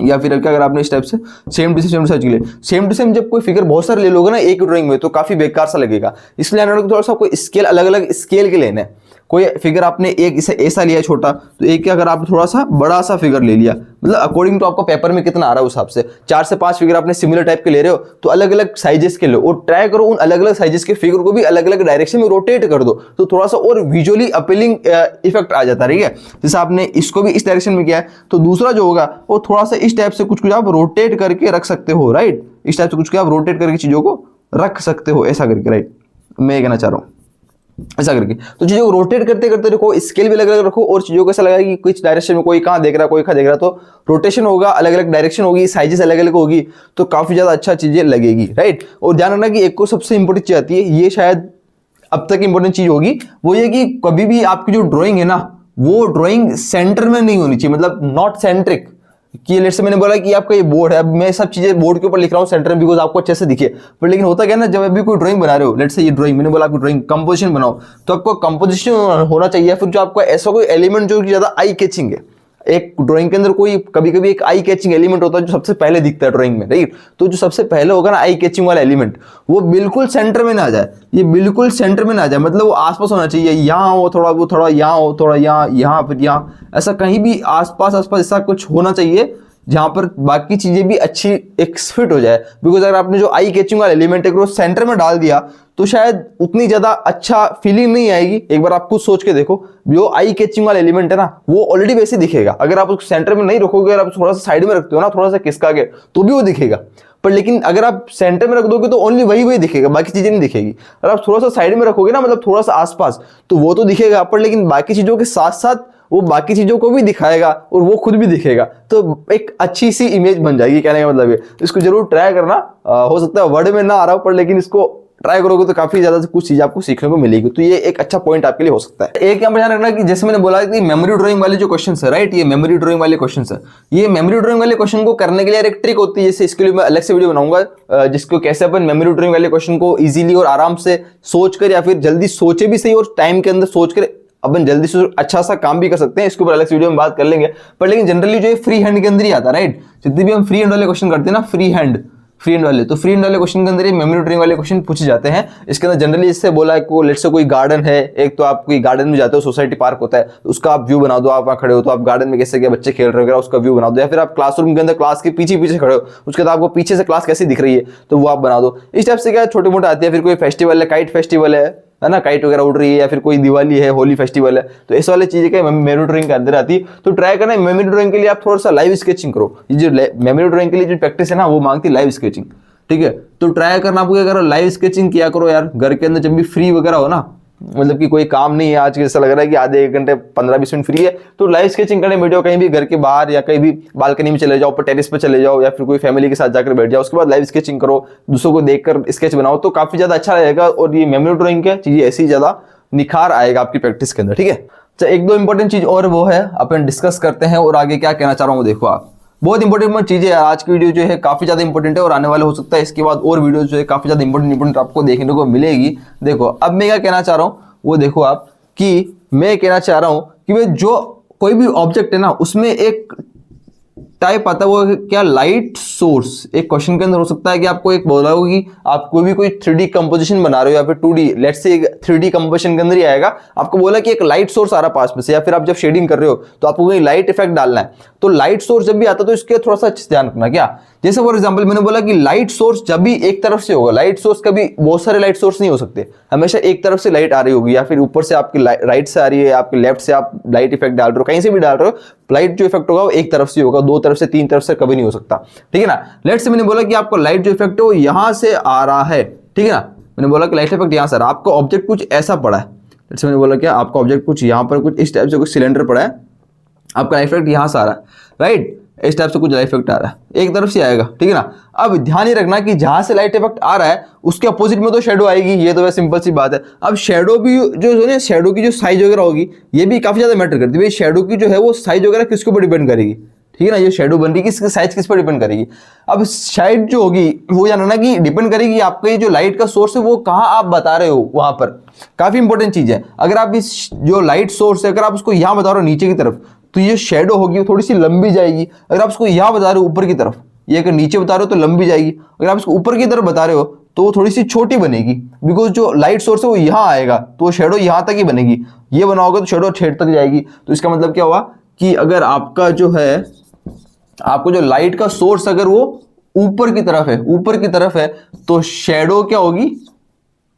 या फिर क्या अगर आपने इस टाइप से सेम टू सेम साइज के लिए, सेम टू सेम जब कोई फिगर बहुत सारे ले लोगे ना एक ड्राइंग में, तो काफी बेकार सा लगेगा। इसलिए थोड़ा सा आपको स्केल अलग अलग स्केल के लेने हैं। कोई फिगर आपने एक इसे ऐसा लिया छोटा, तो एक क्या अगर आपने थोड़ा सा बड़ा सा फिगर ले लिया, मतलब अकॉर्डिंग टू आपको पेपर में कितना आ रहा है उस हिसाब से 4 से 5 फिगर आपने सिमिलर टाइप के ले रहे हो, तो अलग अलग साइजेस के लो और ट्राई करो उन अलग अलग साइजेस के फिगर को भी अलग अलग डायरेक्शन में रोटेट कर दो, तो थोड़ा सा और विजुअली अपीलिंग इफेक्ट आ जाता है। ठीक है, जैसे आपने इसको भी इस डायरेक्शन में किया है, तो दूसरा जो होगा वो थोड़ा सा इस टाइप से कुछ आप रोटेट करके रख सकते हो, राइट। इस टाइप से कुछ आप रोटेट करके चीजों को रख सकते हो, ऐसा करके, राइट। मैं कहना चाह रहा हूँ ऐसा करके, तो चीजों को रोटेट करते करते रखो, स्केल भी अलग अलग रखो, और चीजों को ऐसा लगा कि कुछ डायरेक्शन में कोई कहाँ देख रहा है कोई कहाँ देख रहा है, तो रोटेशन होगा, अलग अलग डायरेक्शन होगी, साइजेस अलग अलग होगी, तो काफी ज्यादा अच्छा चीजें लगेगी, राइट। और ध्यान रखना कि एक को सबसे इंपॉर्टेंट चीज आती है, ये शायद अब तक इंपॉर्टेंट चीज होगी, वो ये कि कभी भी आपकी जो ड्रॉइंग है ना, वो ड्रॉइंग सेंटर में नहीं होनी चाहिए, मतलब नॉट सेंट्रिक। कि लेट से मैंने बोला कि आपका ये बोर्ड है, अब मैं सब चीजें बोर्ड के ऊपर लिख रहा हूँ सेंटर में, बिकॉज आपको अच्छे से दिखे, पर लेकिन होता क्या ना, जब अभी कोई ड्राइंग बना रहे हो, लेट से ये ड्राइंग मैंने बोला आपको ड्राइंग कंपोजिशन बनाओ, तो आपको कंपोजिशन होना चाहिए, फिर जो आपका ऐसा कोई एलिमेंट जो ज्यादा आई कैचिंग है। एक ड्राइंग के अंदर कोई कभी कभी एक आई कैचिंग एलिमेंट होता है जो सबसे पहले दिखता है ड्राइंग में, राइट। तो जो सबसे पहले होगा ना आई कैचिंग वाला एलिमेंट, वो बिल्कुल सेंटर में ना आ जाए, ये बिल्कुल सेंटर में ना आ जाए, मतलब वो आसपास होना चाहिए, यहाँ हो थोड़ा, वो थोड़ा यहाँ हो थोड़ा, यहाँ फिर यहाँ, ऐसा कहीं भी आसपास ऐसा कुछ होना चाहिए जहां पर बाकी चीजें भी अच्छी एक फिट हो जाए। बिकॉज अगर आपने जो आई कैचिंग वाला एलिमेंट है वो सेंटर में डाल दिया, तो शायद उतनी ज्यादा अच्छा फीलिंग नहीं आएगी। एक बार आप खुद सोच के देखो, जो आई कैचिंग वाला एलिमेंट है ना, वो ऑलरेडी वैसे दिखेगा, अगर आप उसको सेंटर में नहीं रखोगे, अगर आप थोड़ा सा साइड में रखते हो ना, थोड़ा सा किसका के, तो भी वो दिखेगा। पर लेकिन अगर आप सेंटर में रख दोगे तो ओनली वही दिखेगा, बाकी चीजें नहीं दिखेगी। अगर आप थोड़ा सा साइड में रखोगे ना, मतलब थोड़ा सा आसपास, तो वो तो दिखेगा, पर लेकिन बाकी चीजों के साथ साथ वो बाकी चीजों को भी दिखाएगा और वो खुद भी दिखेगा, तो एक अच्छी सी इमेज बन जाएगी। कहने का मतलब है, इसको जरूर ट्राई करना। हो सकता है वर्ड में ना आ रहा हो, पर लेकिन इसको ट्राई करोगे तो काफी ज्यादा कुछ चीज आपको सीखने को मिलेगी, तो ये एक अच्छा पॉइंट आपके लिए हो सकता है। एक यहाँ पर ध्यान रखना कि जैसे मैंने बोला कि मेमोरी ड्राइंग वाले जो क्वेश्चन है, राइट, ये मेमोरी ड्राइंग वाले क्वेश्चन है, ये मेमोरी ड्राइंग वाले क्वेश्चन को करने के लिए एक ट्रिक होती है, जैसे इसके लिए मैं अलग से वीडियो बनाऊंगा, जिसको कैसे अपन मेमोरी ड्राइंग वाले क्वेश्चन को इजीली और आराम से सोचकर, या फिर जल्दी सोचे भी सही और टाइम के अंदर सोचकर अपन जल्दी से अच्छा सा काम भी कर सकते हैं। इसके ऊपर अलग से वीडियो में बात कर लेंगे, पर लेकिन जनरली जो है फ्री हैंड के अंदर ही आता है, राइट। जितने भी हम फ्री हैंड वाले क्वेश्चन करते हैं ना, फ्री हैंड वाले, तो फ्री हैंड वाले क्वेश्चन के अंदर मेमोरी ड्राइंग वाले क्वेश्चन पूछे जाते हैं। इसके अंदर जनरली इससे बोला है को लेट्स से कोई गार्डन है, एक तो आप कोई गार्डन में जाते हो, सोसाइटी पार्क होता है, उसका आप व्यू बना दो, आप वहाँ खड़े हो तो आप गार्डन में कैसे क्या बच्चे खेल रहे हो उसका व्यू बना दो, या फिर आप क्लासरूम के अंदर क्लास के पीछे खड़े हो, उसके बाद आपको पीछे से क्लास कैसी दिख रही है तो वो आप बना दो। इस टाइप से क्या छोटे मोटे आते हैं। फिर कोई फेस्टिवल है, काइट फेस्टिवल है ना, काइट वगैरह उड़ रही है, या फिर कोई दिवाली है, होली फेस्टिवल है, तो इस वाले चीजें क्या मेमोरी ड्राइंग के अंदर आती है। तो ट्राई करना मेमोरी ड्राइंग के लिए आप थोड़ा सा लाइव स्केचिंग करो। ये जो मेमोरी ड्राइंग के लिए जो प्रैक्टिस है ना, वो मांगती है लाइव स्केचिंग, ठीक है। तो ट्राई करना आपको क्या करो, लाइव स्केचिंग किया करो यार, घर के अंदर जब भी फ्री वगैरह हो ना, मतलब कि कोई काम नहीं है आज, ऐसा लग रहा है कि आधे 1 घंटे 15-20 मिनट फ्री है, तो लाइव स्केचिंग करने बैठो, कहीं भी घर के बाहर या कहीं भी बालकनी में चले जाओ, ऊपर टेरेस पे चले जाओ, या फिर कोई फैमिली के साथ जाकर बैठ जाओ, उसके बाद लाइव स्केचिंग करो, दूसरों को देखकर स्केच बनाओ, तो काफी ज्यादा अच्छा रहेगा। और ये मेमोरी ड्राइंग की चीजें ऐसी ज्यादा निखार आएगा आपकी प्रैक्टिस के अंदर, ठीक है। तो 1-2 इंपॉर्टेंट चीज और वो है अपन डिस्कस करते हैं, और आगे क्या कहना चाह रहा हूँ देखो आप, बहुत इंपॉर्टेंट चीजें। आज की वीडियो जो है काफी ज्यादा इंपॉर्टेंट है, और आने वाले हो सकता है इसके बाद और वीडियो जो है काफी ज्यादा इंपॉर्टेंट आपको देखने को मिलेगी। देखो अब मैं क्या कहना चाह रहा हूँ वो देखो आप, कि मैं कहना चाह रहा हूं कि भाई जो कोई भी ऑब्जेक्ट है ना, उसमें एक टाइप आता है, वो क्या, लाइट सोर्स। एक क्वेश्चन के अंदर हो सकता है कि आपको एक बोला हो कि आप कोई भी कोई 3D कंपोजिशन बना रहे हो, या फिर 2D, let's say 3D composition के अंदर ही आएगा, आपको बोला कि एक लाइट सोर्स आ रहा पास में से, या फिर आप जब शेडिंग कर रहे हो तो आपको कोई लाइट इफेक्ट डालना है, तो लाइट सोर्स जब भी आता है तो इसके थोड़ा सा अच्छे से ध्यान रखना। क्या, जैसे फॉर एग्जांपल मैंने बोला कि लाइट सोर्स जब भी एक तरफ से होगा, लाइट सोर्स कभी बहुत सारे लाइट सोर्स नहीं हो सकते, हमेशा एक तरफ से लाइट आ रही होगी, या फिर ऊपर से आपकी राइट से आ रही है, आपके लेफ्ट से आप लाइट इफेक्ट डाल रहे हो, कहीं से भी डाल रहे हो, लाइट जो इफेक्ट होगा वो एक तरफ से होगा, 2 तरफ से 3 तरफ से कभी नहीं हो सकता, ठीक है ना। लेट्स से मैंने बोला कि आपको लाइट जो इफेक्ट है वो यहां से आ रहा है, ठीक है ना। मैंने बोला कि लाइट इफेक्ट यहां से आ रहा है, आपका ऑब्जेक्ट कुछ ऐसा पड़ा है, लेट्स से मैंने बोला क्या, आपका ऑब्जेक्ट कुछ यहां पर कुछ इस टाइप से कुछ सिलेंडर पड़ा है, आपका लाइट इफेक्ट यहां से आ रहा है, राइट। इस टाइप से कुछ लाइट इफेक्ट आ रहा है, एक तरफ से आएगा, ठीक है ना। अब ध्यान ही रखना कि जहां से लाइट इफेक्ट आ रहा है उसके अपोजिट में तो शेडो आएगी, ये तो वैसे सिंपल सी बात है। अब शेडो भी जो है, शेडो की जो साइज वगैरह होगी ये भी काफी ज्यादा मैटर करती है भाई। शेडो की जो है वो साइज वगैरह किसके ऊपर डिपेंड करेगी, ठीक है ना। ये शेडो बन रही है इसकी साइज किस पर डिपेंड करेगी। अब साइड जो होगी वो जानना ना कि डिपेंड करेगी आपका ये जो लाइट का सोर्स है वो कहाँ आप बता रहे हो, वहां पर काफी इंपॉर्टेंट चीज है। अगर आप इस जो लाइट सोर्स है अगर आप उसको यहाँ बता रहे हो नीचे की तरफ, तो ये शेडो होगी वो थोड़ी सी लंबी जाएगी। अगर आप उसको यहाँ बता रहे हो ऊपर की तरफ, ये अगर नीचे बता रहे हो तो लंबी जाएगी। अगर आप इसको ऊपर की तरफ बता रहे हो तो वो थोड़ी सी छोटी बनेगी, बिकॉज जो लाइट सोर्स है वो यहाँ आएगा तो शेडो यहाँ तक ही बनेगी। ये बनाओगे तो शेडो छेड़ तक जाएगी। तो इसका मतलब क्या हुआ कि अगर आपका जो है, आपको जो लाइट का सोर्स अगर वो ऊपर की तरफ है, ऊपर की तरफ है, तो शेडो क्या होगी,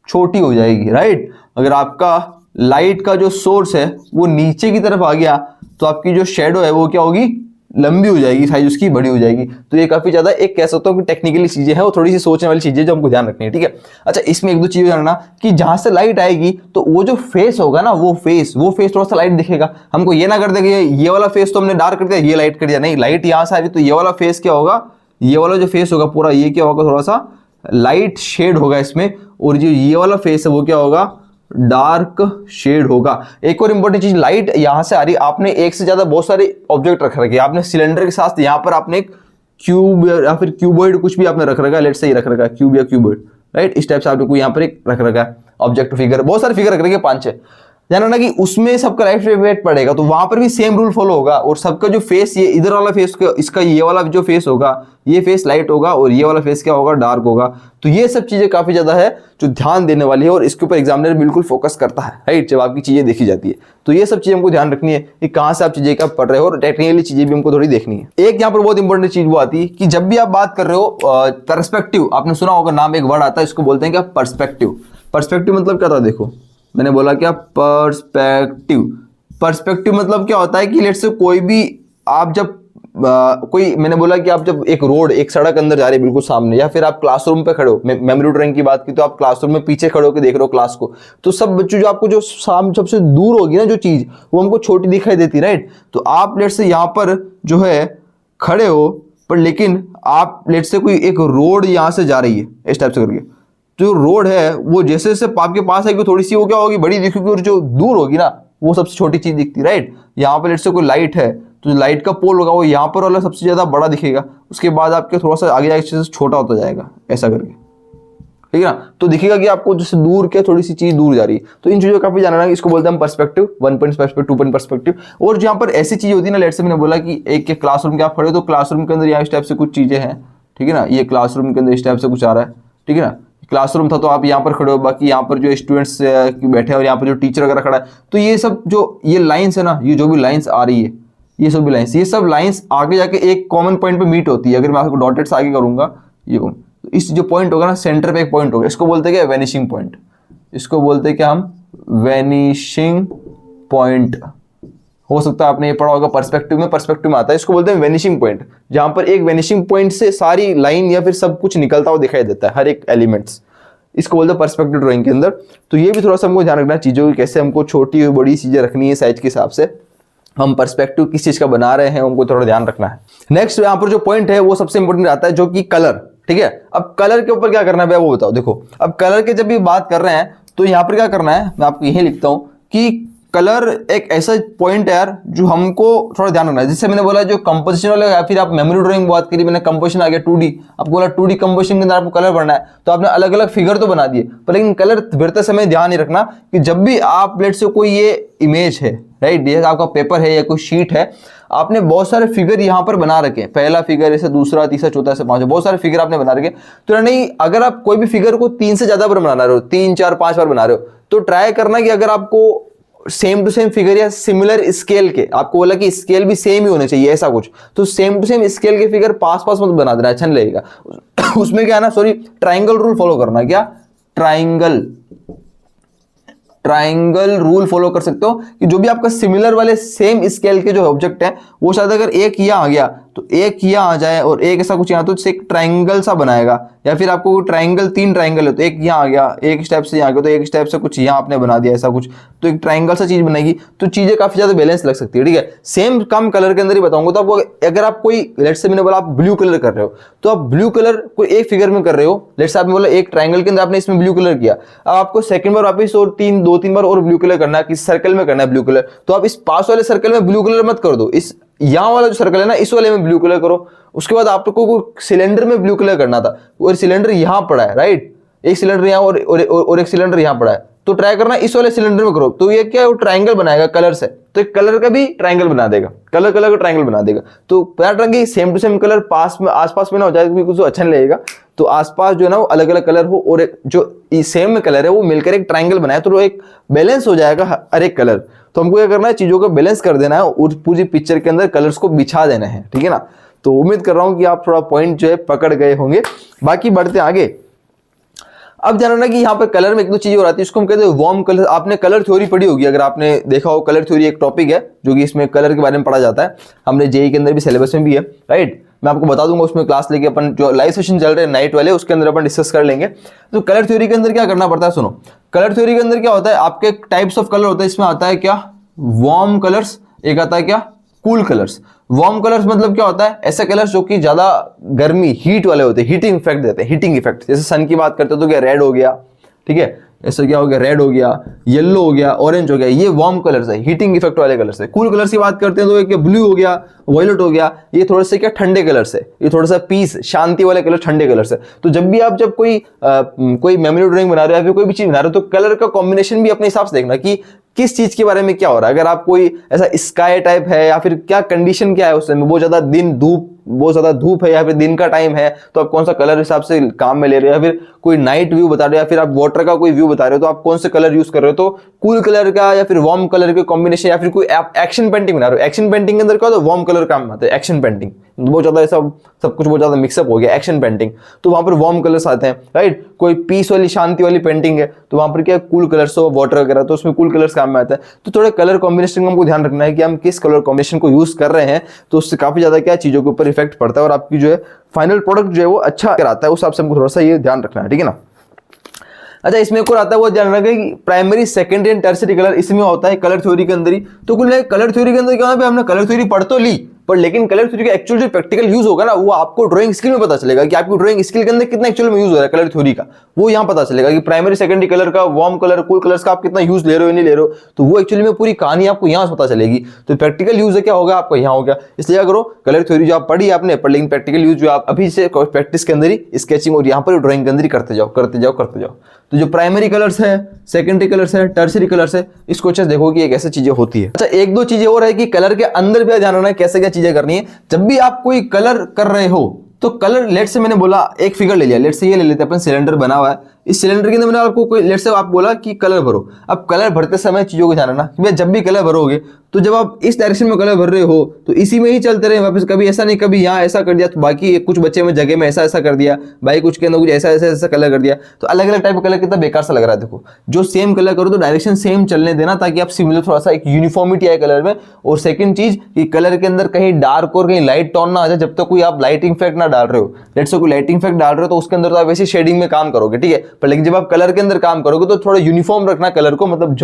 छोटी हो जाएगी, राइट। अगर आपका लाइट का जो सोर्स है वो नीचे की तरफ आ गया तो आपकी जो शेडो है वो क्या होगी, लंबी हो जाएगी, साइज उसकी बड़ी हो जाएगी। तो ये काफी ज्यादा एक कह सकता हूँ कि टेक्निकली चीजें हैं, वो थोड़ी सी सोचने वाली चीजें जो हमको ध्यान रखनी है, ठीक है। अच्छा, इसमें एक दो चीजें जानना कि जहां से लाइट आएगी तो वो जो फेस होगा ना, वो फेस थोड़ा सा लाइट दिखेगा। हमको ये ना कर दे कि ये वाला फेस तो हमने डार्क कर दिया, ये लाइट कर दिया, नहीं, लाइट यहाँ से आ रही तो ये वाला फेस क्या होगा, ये वाला जो फेस होगा पूरा ये क्या होगा, थोड़ा सा लाइट शेड होगा इसमें, और जो ये वाला फेस है वो क्या होगा, डार्क शेड होगा। एक और इंपॉर्टेंट चीज, लाइट यहां से आ रही, आपने एक से ज्यादा बहुत सारे ऑब्जेक्ट रख रखे, आपने सिलेंडर के साथ यहाँ पर आपने एक क्यूब या फिर क्यूबॉइड कुछ भी आपने रख रखा है, लेट से ही रख रखा है क्यूब या क्यूबॉइड, राइट। इस टाइप से आपने कोई यहाँ पर एक रख रखा है ऑब्जेक्ट फिगर, बहुत सारे फिगर रख रखे 5-6, जाना ना कि उसमें सबका लाइट इफेक्ट पड़ेगा, तो वहां पर भी सेम रूल फॉलो होगा। और सबका जो फेस, ये इधर वाला फेस, इसका ये वाला जो फेस होगा ये फेस लाइट होगा, और ये वाला फेस क्या होगा, डार्क होगा। तो ये सब चीजें काफी ज्यादा है जो ध्यान देने वाली है, और इसके ऊपर एग्जामिनर बिल्कुल फोकस करता है, राइट, जब आपकी चीजें देखी जाती है। तो ये सब चीजें हमको ध्यान रखनी है कि कहाँ से आप चीजें कब पढ़ रहे हो, और टेक्निकली चीजें भी हमको थोड़ी देखनी है। एक यहाँ पर बहुत इंपॉर्टेंट चीज वो आती है कि जब भी आप बात कर रहे हो पर्सपेक्टिव, आपने सुना होगा नाम, एक वर्ड आता है, इसको बोलते हैं क्या, पर्सपेक्टिव। पर्सपेक्टिव मतलब क्या था, देखो मैंने बोला क्या, पर्सपेक्टिव मतलब क्या होता है कि लेट्स से कोई भी आप जब मैंने बोला कि आप जब एक रोड, एक सड़क अंदर जा रही है बिल्कुल सामने, या फिर आप क्लासरूम पे खड़े हो, मेमोरी ड्राइंग की बात की तो आप क्लासरूम में पीछे खड़े होकर देख रहे हो क्लास को, तो सब बच्चों जो आपको जो सबसे दूर होगी ना जो चीज, वो हमको छोटी दिखाई देती, राइट। तो आप लेट्स से यहाँ पर जो है खड़े हो, पर लेकिन आप लेट्स से कोई एक रोड यहाँ से जा रही है इस टाइप से करके, जो रोड है वो जैसे जैसे आपके पास आएगी थोड़ी सी वो क्या होगी, बड़ी दिखेगी, और जो दूर होगी ना वो सबसे छोटी चीज दिखती, राइट। यहाँ पर लेट्स से कोई लाइट है तो लाइट का पोल होगा वो यहाँ पर वाला सबसे ज्यादा बड़ा दिखेगा, उसके बाद आपके थोड़ा सा आगे जाके छोटा होता जाएगा ऐसा करके, ठीक है ना। तो दिखेगा कि आपको जैसे दूर क्या थोड़ी सी चीज दूर जा रही है। तो इन चीजों का काफी जानना है, इसको बोलते हैं हम perspective, 1 point perspective, 2 point perspective. और जहाँ पर ऐसी चीज होती है ना, लेट्स से मैंने बोला कि एक क्लासरूम के आप खड़े हो तो क्लासरूम के अंदर यहाँ इस टाइप से कुछ चीजें हैं, ठीक है ना, ये क्लासरूम के अंदर इस टाइप से कुछ आ रहा है, ठीक है ना। क्लासरूम था तो आप यहाँ पर खड़े हो, बाकी यहाँ पर जो स्टूडेंट्स बैठे हैं और यहाँ पर जो टीचर वगैरह खड़ा है, तो ये सब जो ये लाइंस है ना, ये जो भी लाइंस आ रही है, ये सब भी लाइंस, ये सब लाइंस आगे जाके एक कॉमन पॉइंट पे मीट होती है। अगर मैं आपको डॉटेड से आगे करूंगा, ये तो इस जो पॉइंट होगा ना, सेंटर पे एक पॉइंट होगा, इसको बोलते हैं क्या, वेनिशिंग पॉइंट। इसको बोलते हैं क्या हम, वेनिशिंग पॉइंट। हो सकता है आपने ये पढ़ा होगा पर्सपेक्टिव में आता है, इसको बोलते हैं वेनिशिंग पॉइंट, जहां पर एक वेनिशिंग पॉइंट से सारी लाइन या फिर सब कुछ निकलता हुआ दिखाई देता है, हर एक एलिमेंट्स। इसको बोलते हैं पर्सपेक्टिव ड्राइंग के अंदर। तो ये भी थोड़ा सा हमको ध्यान रखना है चीजों की, कैसे हमको छोटी और बड़ी चीजें रखनी है साइज के हिसाब से, हम पर्सपेक्टिव किस चीज का बना रहे हैं हमको थोड़ा ध्यान रखना है। नेक्स्ट यहाँ पर जो पॉइंट है वो सबसे इंपॉर्टेंट आता है, जो कि कलर, ठीक है। अब कलर के ऊपर क्या करना है वो बताओ। देखो अब कलर के जब भी बात कर रहे हैं तो यहाँ पर क्या करना है, मैं आपको यही लिखता हूँ कि कलर एक ऐसा पॉइंट है यार जो हमको थोड़ा ध्यान रखना है। जैसे मैंने बोला जो कंपोजिशन वाला, या फिर आप मेमोरी ड्राइंग बात करी, मैंने कंपोजिशन आ गया 2D, आपको बोला 2D कंपोजिशन के अंदर आपको कलर भरना है, तो आपने अलग अलग फिगर तो बना दिए, पर लेकिन कलर भरते समय ध्यान नहीं रखना कि जब भी आप लेट से कोई ये इमेज है, राइट, ये आपका पेपर है या कोई शीट है, आपने बहुत सारे फिगर यहाँ पर बना रखे हैं, पहला फिगर ऐसे, दूसरा, तीसरा, चौथा, ऐसे 5, बहुत सारे फिगर आपने बना रखे। तो नहीं, अगर आप कोई भी फिगर को 3 से ज्यादा बार बना रहे हो, 3, 4, 5 बार बना रहे हो, तो ट्राई करना कि अगर आपको सेम टू सेम फिगर या सिमिलर स्केल के, आपको बोला कि स्केल भी सेम ही होने चाहिए ऐसा कुछ, तो सेम टू सेम स्केल के फिगर पास पास मत बना देना, अच्छा नहीं लगेगा। उसमें क्या है ना, सॉरी, ट्राइंगल रूल फॉलो करना। क्या, ट्राइंगल रूल फॉलो कर सकते हो कि जो भी आपका सिमिलर वाले सेम स्केल के जो ऑब्जेक्ट है, वो शायद अगर एक यहाँ आ गया तो एक यहाँ आ जाए और एक ऐसा कुछ यहाँ, तो इससे एक ट्राइंगल सा बनाएगा। या फिर आपको ट्राइंगल, 3 ट्राइंगल है तो एक यहाँ आ गया, एक स्टेप से यहाँ आ गया, तो एक स्टेप से कुछ यहाँ आपने बना दिया ऐसा कुछ, तो एक ट्राइंगल सा चीज बनेगी। तो चीजें काफी ज्यादा बैलेंस लग सकती है, ठीक है। सेम कम कलर के अंदर ही बताऊंगा। तो आपको अगर आप कोई, लेट्स से मैंने बोला आप ब्लू कलर कर रहे हो, तो आप ब्लू कलर कोई एक फिगर में कर रहे हो, लेट्स से आपने बोला एक ट्राइंगल के अंदर आपने इसमें ब्लू कलर किया, अब आपको सेकंड बार वापस और 2-3 बार और ब्लू कलर करना है, किसी सर्कल में करना है ब्लू कलर, तो आप इस पास वाले सर्कल में ब्लू कलर मत कर दो, इस यहाँ वाला जो सर्कल है ना इस वाले में ब्लू कलर करो। उसके बाद आपको सिलेंडर में ब्लू कलर करना था, और सिलेंडर यहाँ पड़ा है, राइट, एक सिलेंडर यहाँ और एक सिलेंडर यहाँ पड़ा है, तो ट्राई करना इस वाले सिलेंडर में करो। तो ये क्या है, वो ट्राइंगल बनाएगा कलर से, तो एक कलर का भी ट्राइंगल बना देगा, कलर का ट्राइंगल बना देगा। तो पैटर्न की सेम टू सेम कलर पास में आसपास में ना हो जाए, क्योंकि कुछ अच्छा नहीं लगेगा। तो आसपास जो है ना वो अलग अलग कलर हो, और जो सेम में कलर है वो मिलकर एक ट्राइंगल बनाए, तो वो एक बैलेंस हो जाएगा हर एक कलर। तो हमको क्या करना है, चीजों को बैलेंस कर देना है और पूरी पिक्चर के अंदर कलर्स को बिछा देना है, ठीक है ना। तो उम्मीद कर रहा हूं कि आप थोड़ा पॉइंट जो है पकड़ गए होंगे। बाकी बढ़ते आगे। अब जानना कि यहाँ पर कलर में एक दो चीजें और आती है, इसको हम कहते हैं वार्म कलर। आपने कलर थ्योरी पढ़ी होगी, अगर आपने देखा हो, कलर थ्योरी एक टॉपिक है जो कि इसमें कलर के बारे में पढ़ा जाता है, हमने जेई के अंदर भी सिलेबस में भी है, राइट। मैं आपको बता दूंगा, उसमें क्लास लेके अपन जो लाइव सेशन चल रहे हैं नाइट वाले, उसके अंदर अपन डिस्कस कर लेंगे। तो कलर थ्योरी के अंदर क्या करना पड़ता है, सुनो। कलर थ्योरी के अंदर क्या होता है, आपके टाइप्स ऑफ कलर होता है, इसमें आता है क्या, वार्म कलर्स, एक आता है क्या, कूल कलर्स। वार्म कलर्स मतलब क्या होता है, ऐसे कलर्स जो कि ज्यादा गर्मी, हीट वाले होते हैं, हीटिंग इफेक्ट देते हैं, हीटिंग इफेक्ट। जैसे सन की बात करते हो तो क्या रेड हो गया, ठीक है, ऐसा क्या हो गया, रेड हो गया, येलो हो गया, ऑरेंज हो गया, ये वार्म कलर्स है, हीटिंग इफेक्ट वाले कलर्स है। कूल कलर्स की बात करते हैं तो एक ब्लू हो गया, वायलेट हो गया, ये थोड़े से क्या ठंडे कलर्स है, ये थोड़ा सा पीस, शांति वाले कलर, ठंडे कलर्स है। तो जब भी आप कोई मेमोरी ड्राइंग बना रहे हो या फिर कोई भी चीज बना रहे हो, तो कलर का कॉम्बिनेशन भी अपने हिसाब से देखना कि किस चीज के बारे में क्या हो रहा है। अगर आप कोई ऐसा स्काई टाइप है, या फिर क्या कंडीशन क्या है उस समय, बहुत ज्यादा धूप है या फिर दिन का टाइम है, तो आप कौन सा कलर हिसाब से काम में ले रहे हो, या फिर कोई नाइट व्यू बता रहे हो, या फिर आप वाटर का कोई व्यू बता रहे हो, तो आप कौन से कलर यूज कर रहे हो। तो कूल कलर का या फिर वार्म कलर के कॉम्बिनेशन, या फिर कोई एक्शन पेंटिंग बना रहे हो, एक्शन पेंटिंग के अंदर क्या होता है, वार्म कलर काम आता है। एक्शन पेंटिंग बहुत ज्यादा ऐसा सब कुछ बहुत ज्यादा मिक्सअप हो गया, एक्शन पेंटिंग, तो वहां पर वार्म कलर्स आते हैं, राइट। कोई पीस वाली, शांति वाली पेंटिंग है, तो वहां पर क्या कूल कलर्स हो, वाटर वगैरह, तो उसमें कूल कलर्स काम में आता है। तो थोड़ा कलर कॉम्बिनेशन का हमको ध्यान रखना है कि हम किस कलर कॉम्बिनेशन को यूज कर रहे हैं, तो उससे काफी ज्यादा क्या चीजों के ऊपर इफेक्ट पड़ता है, और आपकी जो है फाइनल प्रोडक्ट जो है वो अच्छा कराता है। उस हिसाब से हमको थोड़ा सा ये ध्यान रखना है, ठीक है ना। अच्छा, इसमें एक और आता है, वो ध्यान रखें कि primary, secondary and tertiary colour इसमें होता है कलर थ्योरी के अंदर ही। तो कुल कलर थ्योरी के अंदर क्या है, हमने कलर थ्योरी पढ़ तो ली, पर लेकिन कलर थ्योरी का एक्चुअल जो प्रैक्टिकल यूज होगा ना, वो आपको ड्राइंग स्किल में पता चलेगा कि आपकी ड्राइंग स्किल के अंदर कितना एक्चुअल में यूज हो रहा है कलर थ्योरी का। वो यहाँ पता चलेगा कि प्राइमरी, सेकेंडरी कलर का, वार्म कलर, कूल कलर्स का आप कितना यूज ले रहे हो, नहीं ले रहे हो, तो वो एक्चुअली में पूरी कहानी आपको यहाँ से पता चलेगी। तो प्रैक्टिकल यूज क्या होगा आपको यहाँ हो गया। इसलिए करो, कलर थ्योरी जो आप पढ़ी आपने, पर लेकिन प्रैक्टिकल यूज जो आप अभी से प्रैक्टिस के अंदर ही, स्केचिंग और यहाँ पर ड्राइंग के अंदर ही करते जाओ। तो जो प्राइमरी कलर्स है, सेकेंडरी कलर्स है, टर्शियरी कलर्स है, इसको अच्छे से देखो कि ये कैसे चीजें होती है। अच्छा, एक दो चीजें और है कि कलर के अंदर भी ध्यान रखना है कैसे क्या चीजें करनी है। जब भी आप कोई कलर कर रहे हो, तो कलर, लेट से मैंने बोला एक फिगर ले लिया, लेट से ये ले लेते हैं अपन, सिलेंडर बना हुआ है, इस सिलेंडर के अंदर मैंने आपको कोई, लेट से आप बोला कि कलर भरो। अब कलर भरते समय चीजों को ध्यान रखना कि भाई जब भी कलर भरोगे, तो जब आप इस डायरेक्शन में कलर भर रहे हो तो इसी में ही चलते रहे वापस, कभी ऐसा नहीं कभी यहाँ ऐसा कर दिया तो बाकी कुछ बच्चे में जगह में ऐसा कर दिया, भाई कुछ के अंदर कुछ ऐसा कलर कर दिया, तो अलग अलग टाइप का कलर कितना बेकार सा लग रहा है। देखो, जो सेम कलर करो तो डायरेक्शन सेम चलने देना, ताकि आप सिमिलर थोड़ा सा एक यूनिफॉर्मिटी आए कलर में। और सेकंड चीज कि कलर के अंदर कहीं डार्क और कहीं लाइट टोन ना आ जाए, जब तक कोई आप लाइटिंग इफेक्ट ना डाल रहे हो। लेट्स से कोई लाइटिंग इफेक्ट डाल रहे हो तो उसके अंदर तो आप वैसे शेडिंग में काम करोगे, ठीक है, पर लेकिन जब आप कलर के अंदर काम करोगे तो थोड़ा यूनिफॉर्म रखना कलर को, मतलब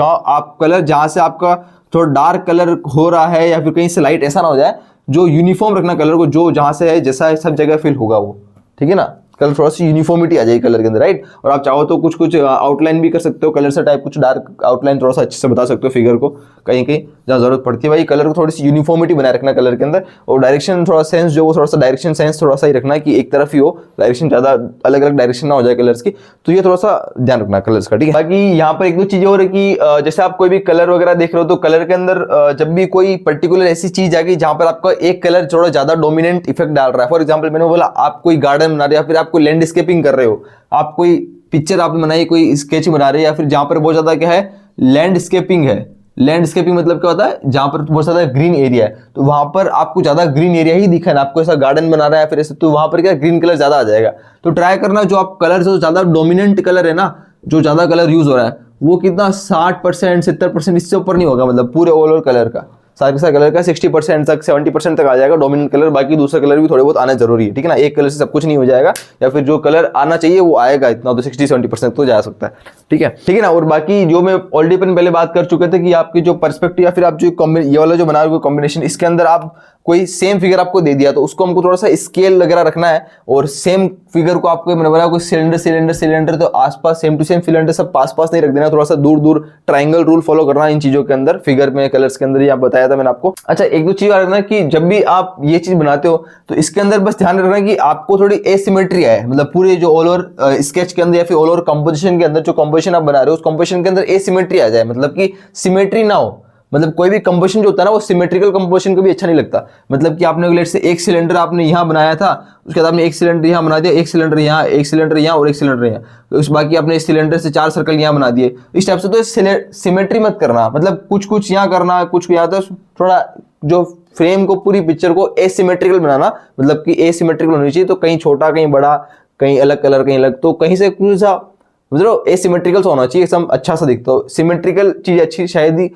जहां से आपका थोड़ा डार्क कलर हो रहा है या फिर कहीं से लाइट, ऐसा ना हो जाए, जो यूनिफॉर्म रखना कलर को, जो जहां से है जैसा है सब जगह फील होगा वो, ठीक है ना। कलर थोड़ा सी यूनिफॉर्मिटी आ जाएगी कलर के अंदर, राइट। और आप चाहो तो कुछ आउटलाइन भी कर सकते हो कलर से टाइप, कुछ डार्क आउटलाइन थोड़ा सा अच्छे से बता सकते हो फिगर को, कहीं कहीं जहाँ जरूरत पड़ती है। भाई कलर को थोड़ी सी यूनिफॉर्मिटी बनाए रखना कलर के अंदर, और डायरेक्शन थोड़ा सेंस जो वो थोड़ा सा डायरेक्शन सेंस थोड़ा सा ही रखना कि एक तरफ ही हो, डायरेक्शन ज्यादा अलग अलग डायरेक्शन ना हो जाए कलर्स की, तो ये थोड़ा सा ध्यान रखना कलर्स का, ठीक है। बाकी यहाँ पर एक दो चीजें और है कि जैसे आप कोई भी कलर वगैरह देख रहे हो, तो कलर के अंदर जब भी कोई पर्टिकुलर ऐसी चीज आ गई जहां पर आपका एक कलर थोड़ा ज्यादा डोमिनेंट इफेक्ट डाल रहा है, फॉर एग्जाम्पल मैंने बोला आप कोई गार्डन बना रहे हो, या फिर आप कोई लैंडस्केपिंग कर रहे हो, आप कोई पिक्चर आपने बनाई, कोई स्केच बना रहे हो, या फिर जहां पर बहुत ज्यादा क्या है लैंडस्केपिंग है। लैंडस्केपिंग मतलब क्या होता है, जहां पर बहुत ज्यादा ग्रीन एरिया है, तो वहां पर आपको ज्यादा ग्रीन एरिया ही दिखा है, आपको ऐसा गार्डन बना रहा है फिर ऐसे, तो वहां पर क्या ग्रीन कलर ज्यादा आ जाएगा। तो ट्राई करना जो आप कलर से ज्यादा डोमिनेंट कलर है ना, जो ज्यादा कलर यूज हो रहा है, वो कितना 60%, 70%, इससे ऊपर नहीं होगा, मतलब पूरे ओवरऑल कलर का। सारे के सारे कलर का 60% तक 70% तक आ जाएगा डोमिनेंट कलर, बाकी दूसरे कलर भी थोड़े बहुत आना जरूरी है, ठीक है ना। एक कलर से सब कुछ नहीं हो जाएगा, या फिर जो कलर आना चाहिए वो आएगा इतना, तो 60-70% तो जा सकता है, ठीक है ना। और बाकी जो मैं ऑलरेडी पहले बात कर चुके थे कि आपकी जो पर्सपेक्टिव या फिर आप जो ये वाला जो बना रहे हो कॉम्बिनेशन, इसके अंदर आप कोई सेम फिगर आपको दे दिया तो उसको हमको थोड़ा सा स्केल वगैरह रखना है, और सेम फिगर को आपको मैंने बनाया कोई सिलेंडर तो आसपास सेम टू सेम सिलेंडर सब पास नहीं रख देना, थोड़ा सा दूर दूर ट्राइंगल रूल फॉलो करना इन चीजों के अंदर, फिगर में कलर्स के अंदर ही आप बताया था मैंने आपको। अच्छा, एक दो चीज आ रखना कि जब भी आप ये चीज बनाते हो तो इसके अंदर बस ध्यान रखना कि आपको थोड़ी एसिमेट्री आए, मतलब पूरे जो ऑल ओवर स्केच के अंदर या फिर ऑल ओवर कंपोजिशन के अंदर जो कंपोजिशन आप बना रहे हो उस कंपोजिशन के अंदर एसिमेट्री आ जाए, मतलब कि सिमेट्री ना हो। मतलब कोई भी कंपोजिशन जो होता है ना वो सिमेट्रिकल कंपोजिशन कभी अच्छा नहीं लगता। मतलब कि आपने लेट से एक सिलेंडर आपने यहाँ बनाया था, उसके बाद आपने एक सिलेंडर यहाँ बना दिया, एक सिलेंडर यहाँ, एक सिलेंडर यहाँ और एक सिलेंडर यहाँ, तो उस बाकी आपने इस सिलेंडर से 4 सर्कल यहाँ बना दिए, इस टाइप से। तो सिमेट्री मत करना, मतलब कुछ कुछ यहाँ करना, कुछ यहाँ, तो थोड़ा जो फ्रेम को पूरी पिक्चर को एसिमेट्रिकल बनाना, मतलब कि एसिमेट्रिकल होनी चाहिए, तो कहीं छोटा कहीं बड़ा, कहीं अलग कलर कहीं अलग, तो कहीं से कुछ सा मतलब एसिमेट्रिकल सा होना चाहिए, सब अच्छा सा दिखता हो। सिमेट्रिकल चीज अच्छी शायद ही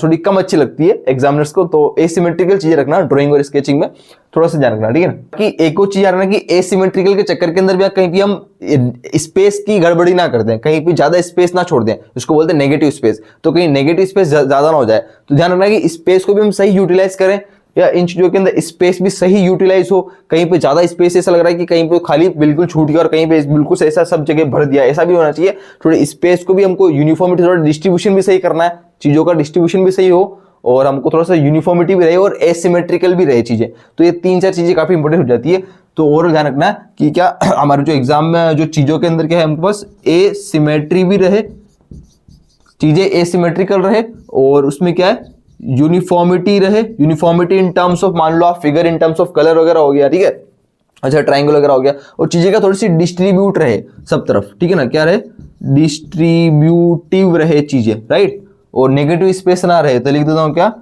थोड़ी कम अच्छी लगती है एग्जामिनर्स को, तो एसिमेट्रिकल चीजें रखना ड्राइंग और स्केचिंग में, थोड़ा सा ध्यान रखना, ठीक है ना। कि एक और चीज आ रहा है कि एसिमेट्रिकल के चक्कर के अंदर भी कहीं भी हम स्पेस की गड़बड़ी ना कर दें, कहीं भी ज्यादा स्पेस ना छोड़ दें, उसको बोलते हैं नेगेटिव स्पेस, तो कहीं नेगेटिव स्पेस ज्यादा ना हो जाए, तो ध्यान रखना कि स्पेस को भी हम सही यूटिलाइज करें, या इन चीजों के अंदर स्पेस भी सही यूटिलाइज हो। कहीं पे ज्यादा स्पेस ऐसा लग रहा है कि कहीं पे खाली बिल्कुल छूट गया और कहीं पे बिल्कुल ऐसा सब जगह भर दिया, ऐसा भी होना चाहिए। थोड़ी स्पेस को भी हमको यूनिफॉर्मिटी, थोड़ा डिस्ट्रीब्यूशन भी सही करना है, चीजों का डिस्ट्रीब्यूशन भी सही हो, और हमको थोड़ा सा यूनिफॉर्मिटी भी रहे और एसिमेट्रिकल भी रहे चीजें। तो ये 3-4 चीजें काफी इंपॉर्टेंट हो जाती है। तो और ध्यान रखना है कि क्या हमारे जो एग्जाम में जो चीजों के अंदर क्या है, हमके पास एसिमेट्री भी रहे, चीजें एसिमेट्रिकल रहे, और उसमें क्या है यूनिफॉर्मिटी रहे। यूनिफॉर्मिटी इन टर्म्स ऑफ, मान लो आप figure in terms of colour वगैरह हो गया, ठीक है, अच्छा ट्राइंगल वगैरह हो गया, और चीजें का थोड़ी सी डिस्ट्रीब्यूट रहे सब तरफ, ठीक है ना, क्या रहे डिस्ट्रीब्यूटिव रहे चीजें, राइट, और नेगेटिव स्पेस ना रहे, तो लिख देता हूं क्या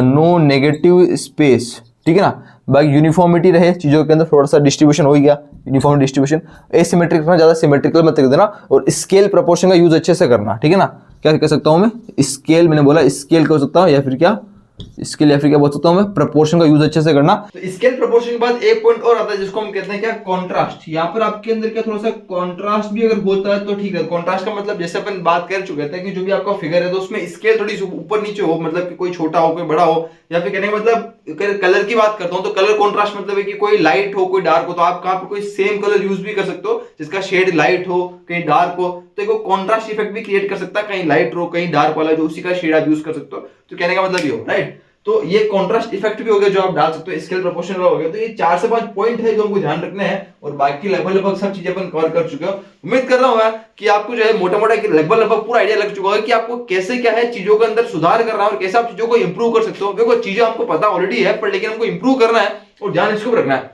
नो नेगेटिव स्पेस, ठीक है ना। बाकी यूनिफॉर्मिटी रहे चीजों के अंदर, थोड़ा सा डिस्ट्रीब्यूशन हो गया, यूनिफॉर्म डिस्ट्रीब्यूशन, एसिमेट्रिक रखना, ज्यादा सिमेट्रिकल मत कर देना, और स्केल प्रपोर्शन का यूज अच्छे से करना, ठीक है ना। क्या कह सकता हूं मैं, स्केल, मैंने बोला स्केल कर सकता हूं, या फिर क्या स्केल, या फिर क्या बोल सकता हूं मैं, प्रपोर्शन का यूज अच्छे से करना। तो स्केल प्रपोर्शन के बाद एक पॉइंट और आता है जिसको हम कहते हैं क्या कॉन्ट्रास्ट। यहाँ पर आपके अंदर क्या थोड़ा सा कॉन्ट्रास्ट भी अगर होता है तो ठीक है। कॉन्ट्रास्ट का मतलब जैसे अपन बात कर चुके थे कि जो भी आपका फिगर है तो उसमें स्केल थोड़ी ऊपर नीचे हो, मतलब कि कोई छोटा हो कोई बड़ा हो, या फिर कहने का मतलब कलर की बात करता हूं तो कलर कॉन्ट्रास्ट मतलब है कि कोई लाइट हो कोई डार्क हो, तो आप कहां पर कोई सेम कलर यूज भी कर सकते हो जिसका शेड लाइट हो कहीं डार्क हो, तो एक कॉन्ट्रास्ट इफेक्ट भी क्रिएट कर सकता है, कहीं लाइट हो कहीं डार्क वाला जो उसी का शेड आप यूज कर सकते हो। तो कहने का मतलब ये हो, राइट। तो ये कॉन्ट्रास्ट इफेक्ट भी हो गया जो आप डाल सकते हो, स्केल प्रोपोर्शनल हो गया। तो ये 4 से 5 पॉइंट है जो हमको ध्यान रखने हैं, और बाकी लगभग सब चीजें अपन कवर कर चुके हो। उम्मीद कर रहा हूं यार कि आपको जो है मोटा मोटा लगभग पूरा आइडिया लग चुका है कि आपको कैसे क्या है चीजों के अंदर सुधार करना है और कैसे आप चीजों को इंप्रूव कर सकते हो। देखो चीजें हमको पता ऑलरेडी है, पर लेकिन हमको इंप्रूव करना है और ध्यान इसको रखना है।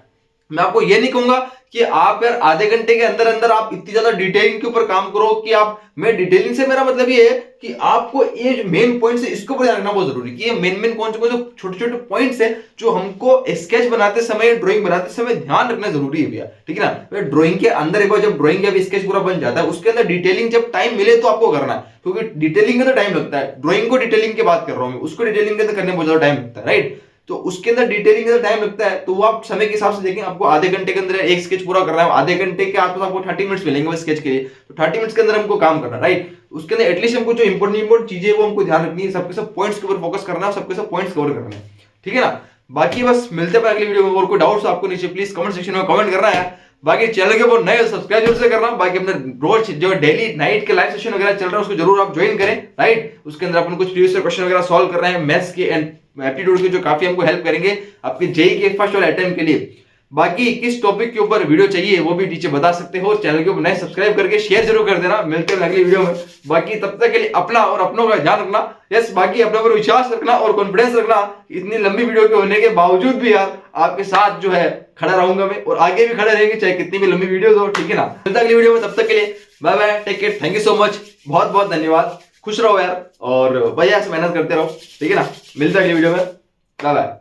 मैं आपको ये नहीं कहूंगा कि आप यार आधे घंटे के अंदर अंदर आप इतनी ज्यादा डिटेलिंग के ऊपर काम करो कि आप, मैं डिटेलिंग से मेरा मतलब ये है कि आपको ये जो मेन पॉइंट्स है इसको ध्यान रखना बहुत जरूरी है कि ये मेन कौन से छोटे छोटे पॉइंट्स है जो हमको स्केच बनाते समय ड्राइंग बनाते समय ध्यान रखना जरूरी है भैया, ठीक है ना। ड्राइंग के अंदर एक बार जब ड्राइंग या स्केच पूरा बन जाता है उसके अंदर डिटेलिंग जब टाइम मिले तो आपको करना है, क्योंकि डिटेलिंग में तो टाइम लगता है। ड्राइंग को डिटेलिंग की बात कर रहा हूं मैं, उसको डिटेलिंग के अंदर करने में बहुत ज्यादा टाइम लगता है, राइट। तो उसके अंदर डिटेलिंग के अंदर टाइम लगता है, तो वो आप समय के हिसाब से देखें, आपको आधे घंटे के अंदर एक स्केच पूरा करना है, आधे घंटे के आसपास आपको 30 मिनट्स मिलेंगे स्केच के लिए, तो 30 मिनट्स के अंदर हमको काम करना, राइट। उसके अंदर एटलीस्ट हमको जो इंपॉर्टेंट चीजें वो हमको ध्यान रखनी है, सबके सब पॉइंट्स के ऊपर फोकस करना है, सबके सब पॉइंट्स कवर करना है, ठीक है ना। बाकी बस मिलते हैं अगली वीडियो में, और कोई डाउट्स आपको नीचे प्लीज कमेंट सेक्शन में कमेंट करना है। बाकी चैनल के ऊपर नए सब्सक्राइब जरूर से करना। बाकी अपने रोज जो डेली नाइट के लाइव सेशन वगैरह चल रहा है उसको जरूर आप ज्वाइन करें, राइट। उसके अंदर अपन कुछ प्रीवियस क्वेश्चन वगैरह सॉल्व कर रहे हैं मैथ्स के एंड एप्टीट्यूड के, जो काफी हमको हेल्प करेंगे आपके जेईई के फर्स्ट वाले अटेम्प्ट के लिए। बाकी किस टॉपिक के ऊपर वीडियो चाहिए वो भी नीचे बता सकते हो, चैनल के ऊपर नए सब्सक्राइब करके शेयर जरूर कर देना। मिलते हैं अगली वीडियो में। बाकी तब तक के लिए अपना और अपनों का ध्यान रखना, यस, बाकी अपने पर विश्वास रखना और कॉन्फिडेंस रखना। इतनी लंबी वीडियो के होने के बावजूद भी यार आपके साथ जो है खड़ा रहूंगा मैं, और आगे भी खड़े रहेंगे चाहे कितनी भी लंबी वीडियो हो, ठीक है ना। मिलते हैं अगली वीडियो में, तब तक के लिए bye bye, take care, thank you so much, बहुत बहुत धन्यवाद, खुश रहो यार, और भैया ऐसे मेहनत करते रहो, ठीक है ना। मिलते हैं अगली वीडियो में, बाय बाय।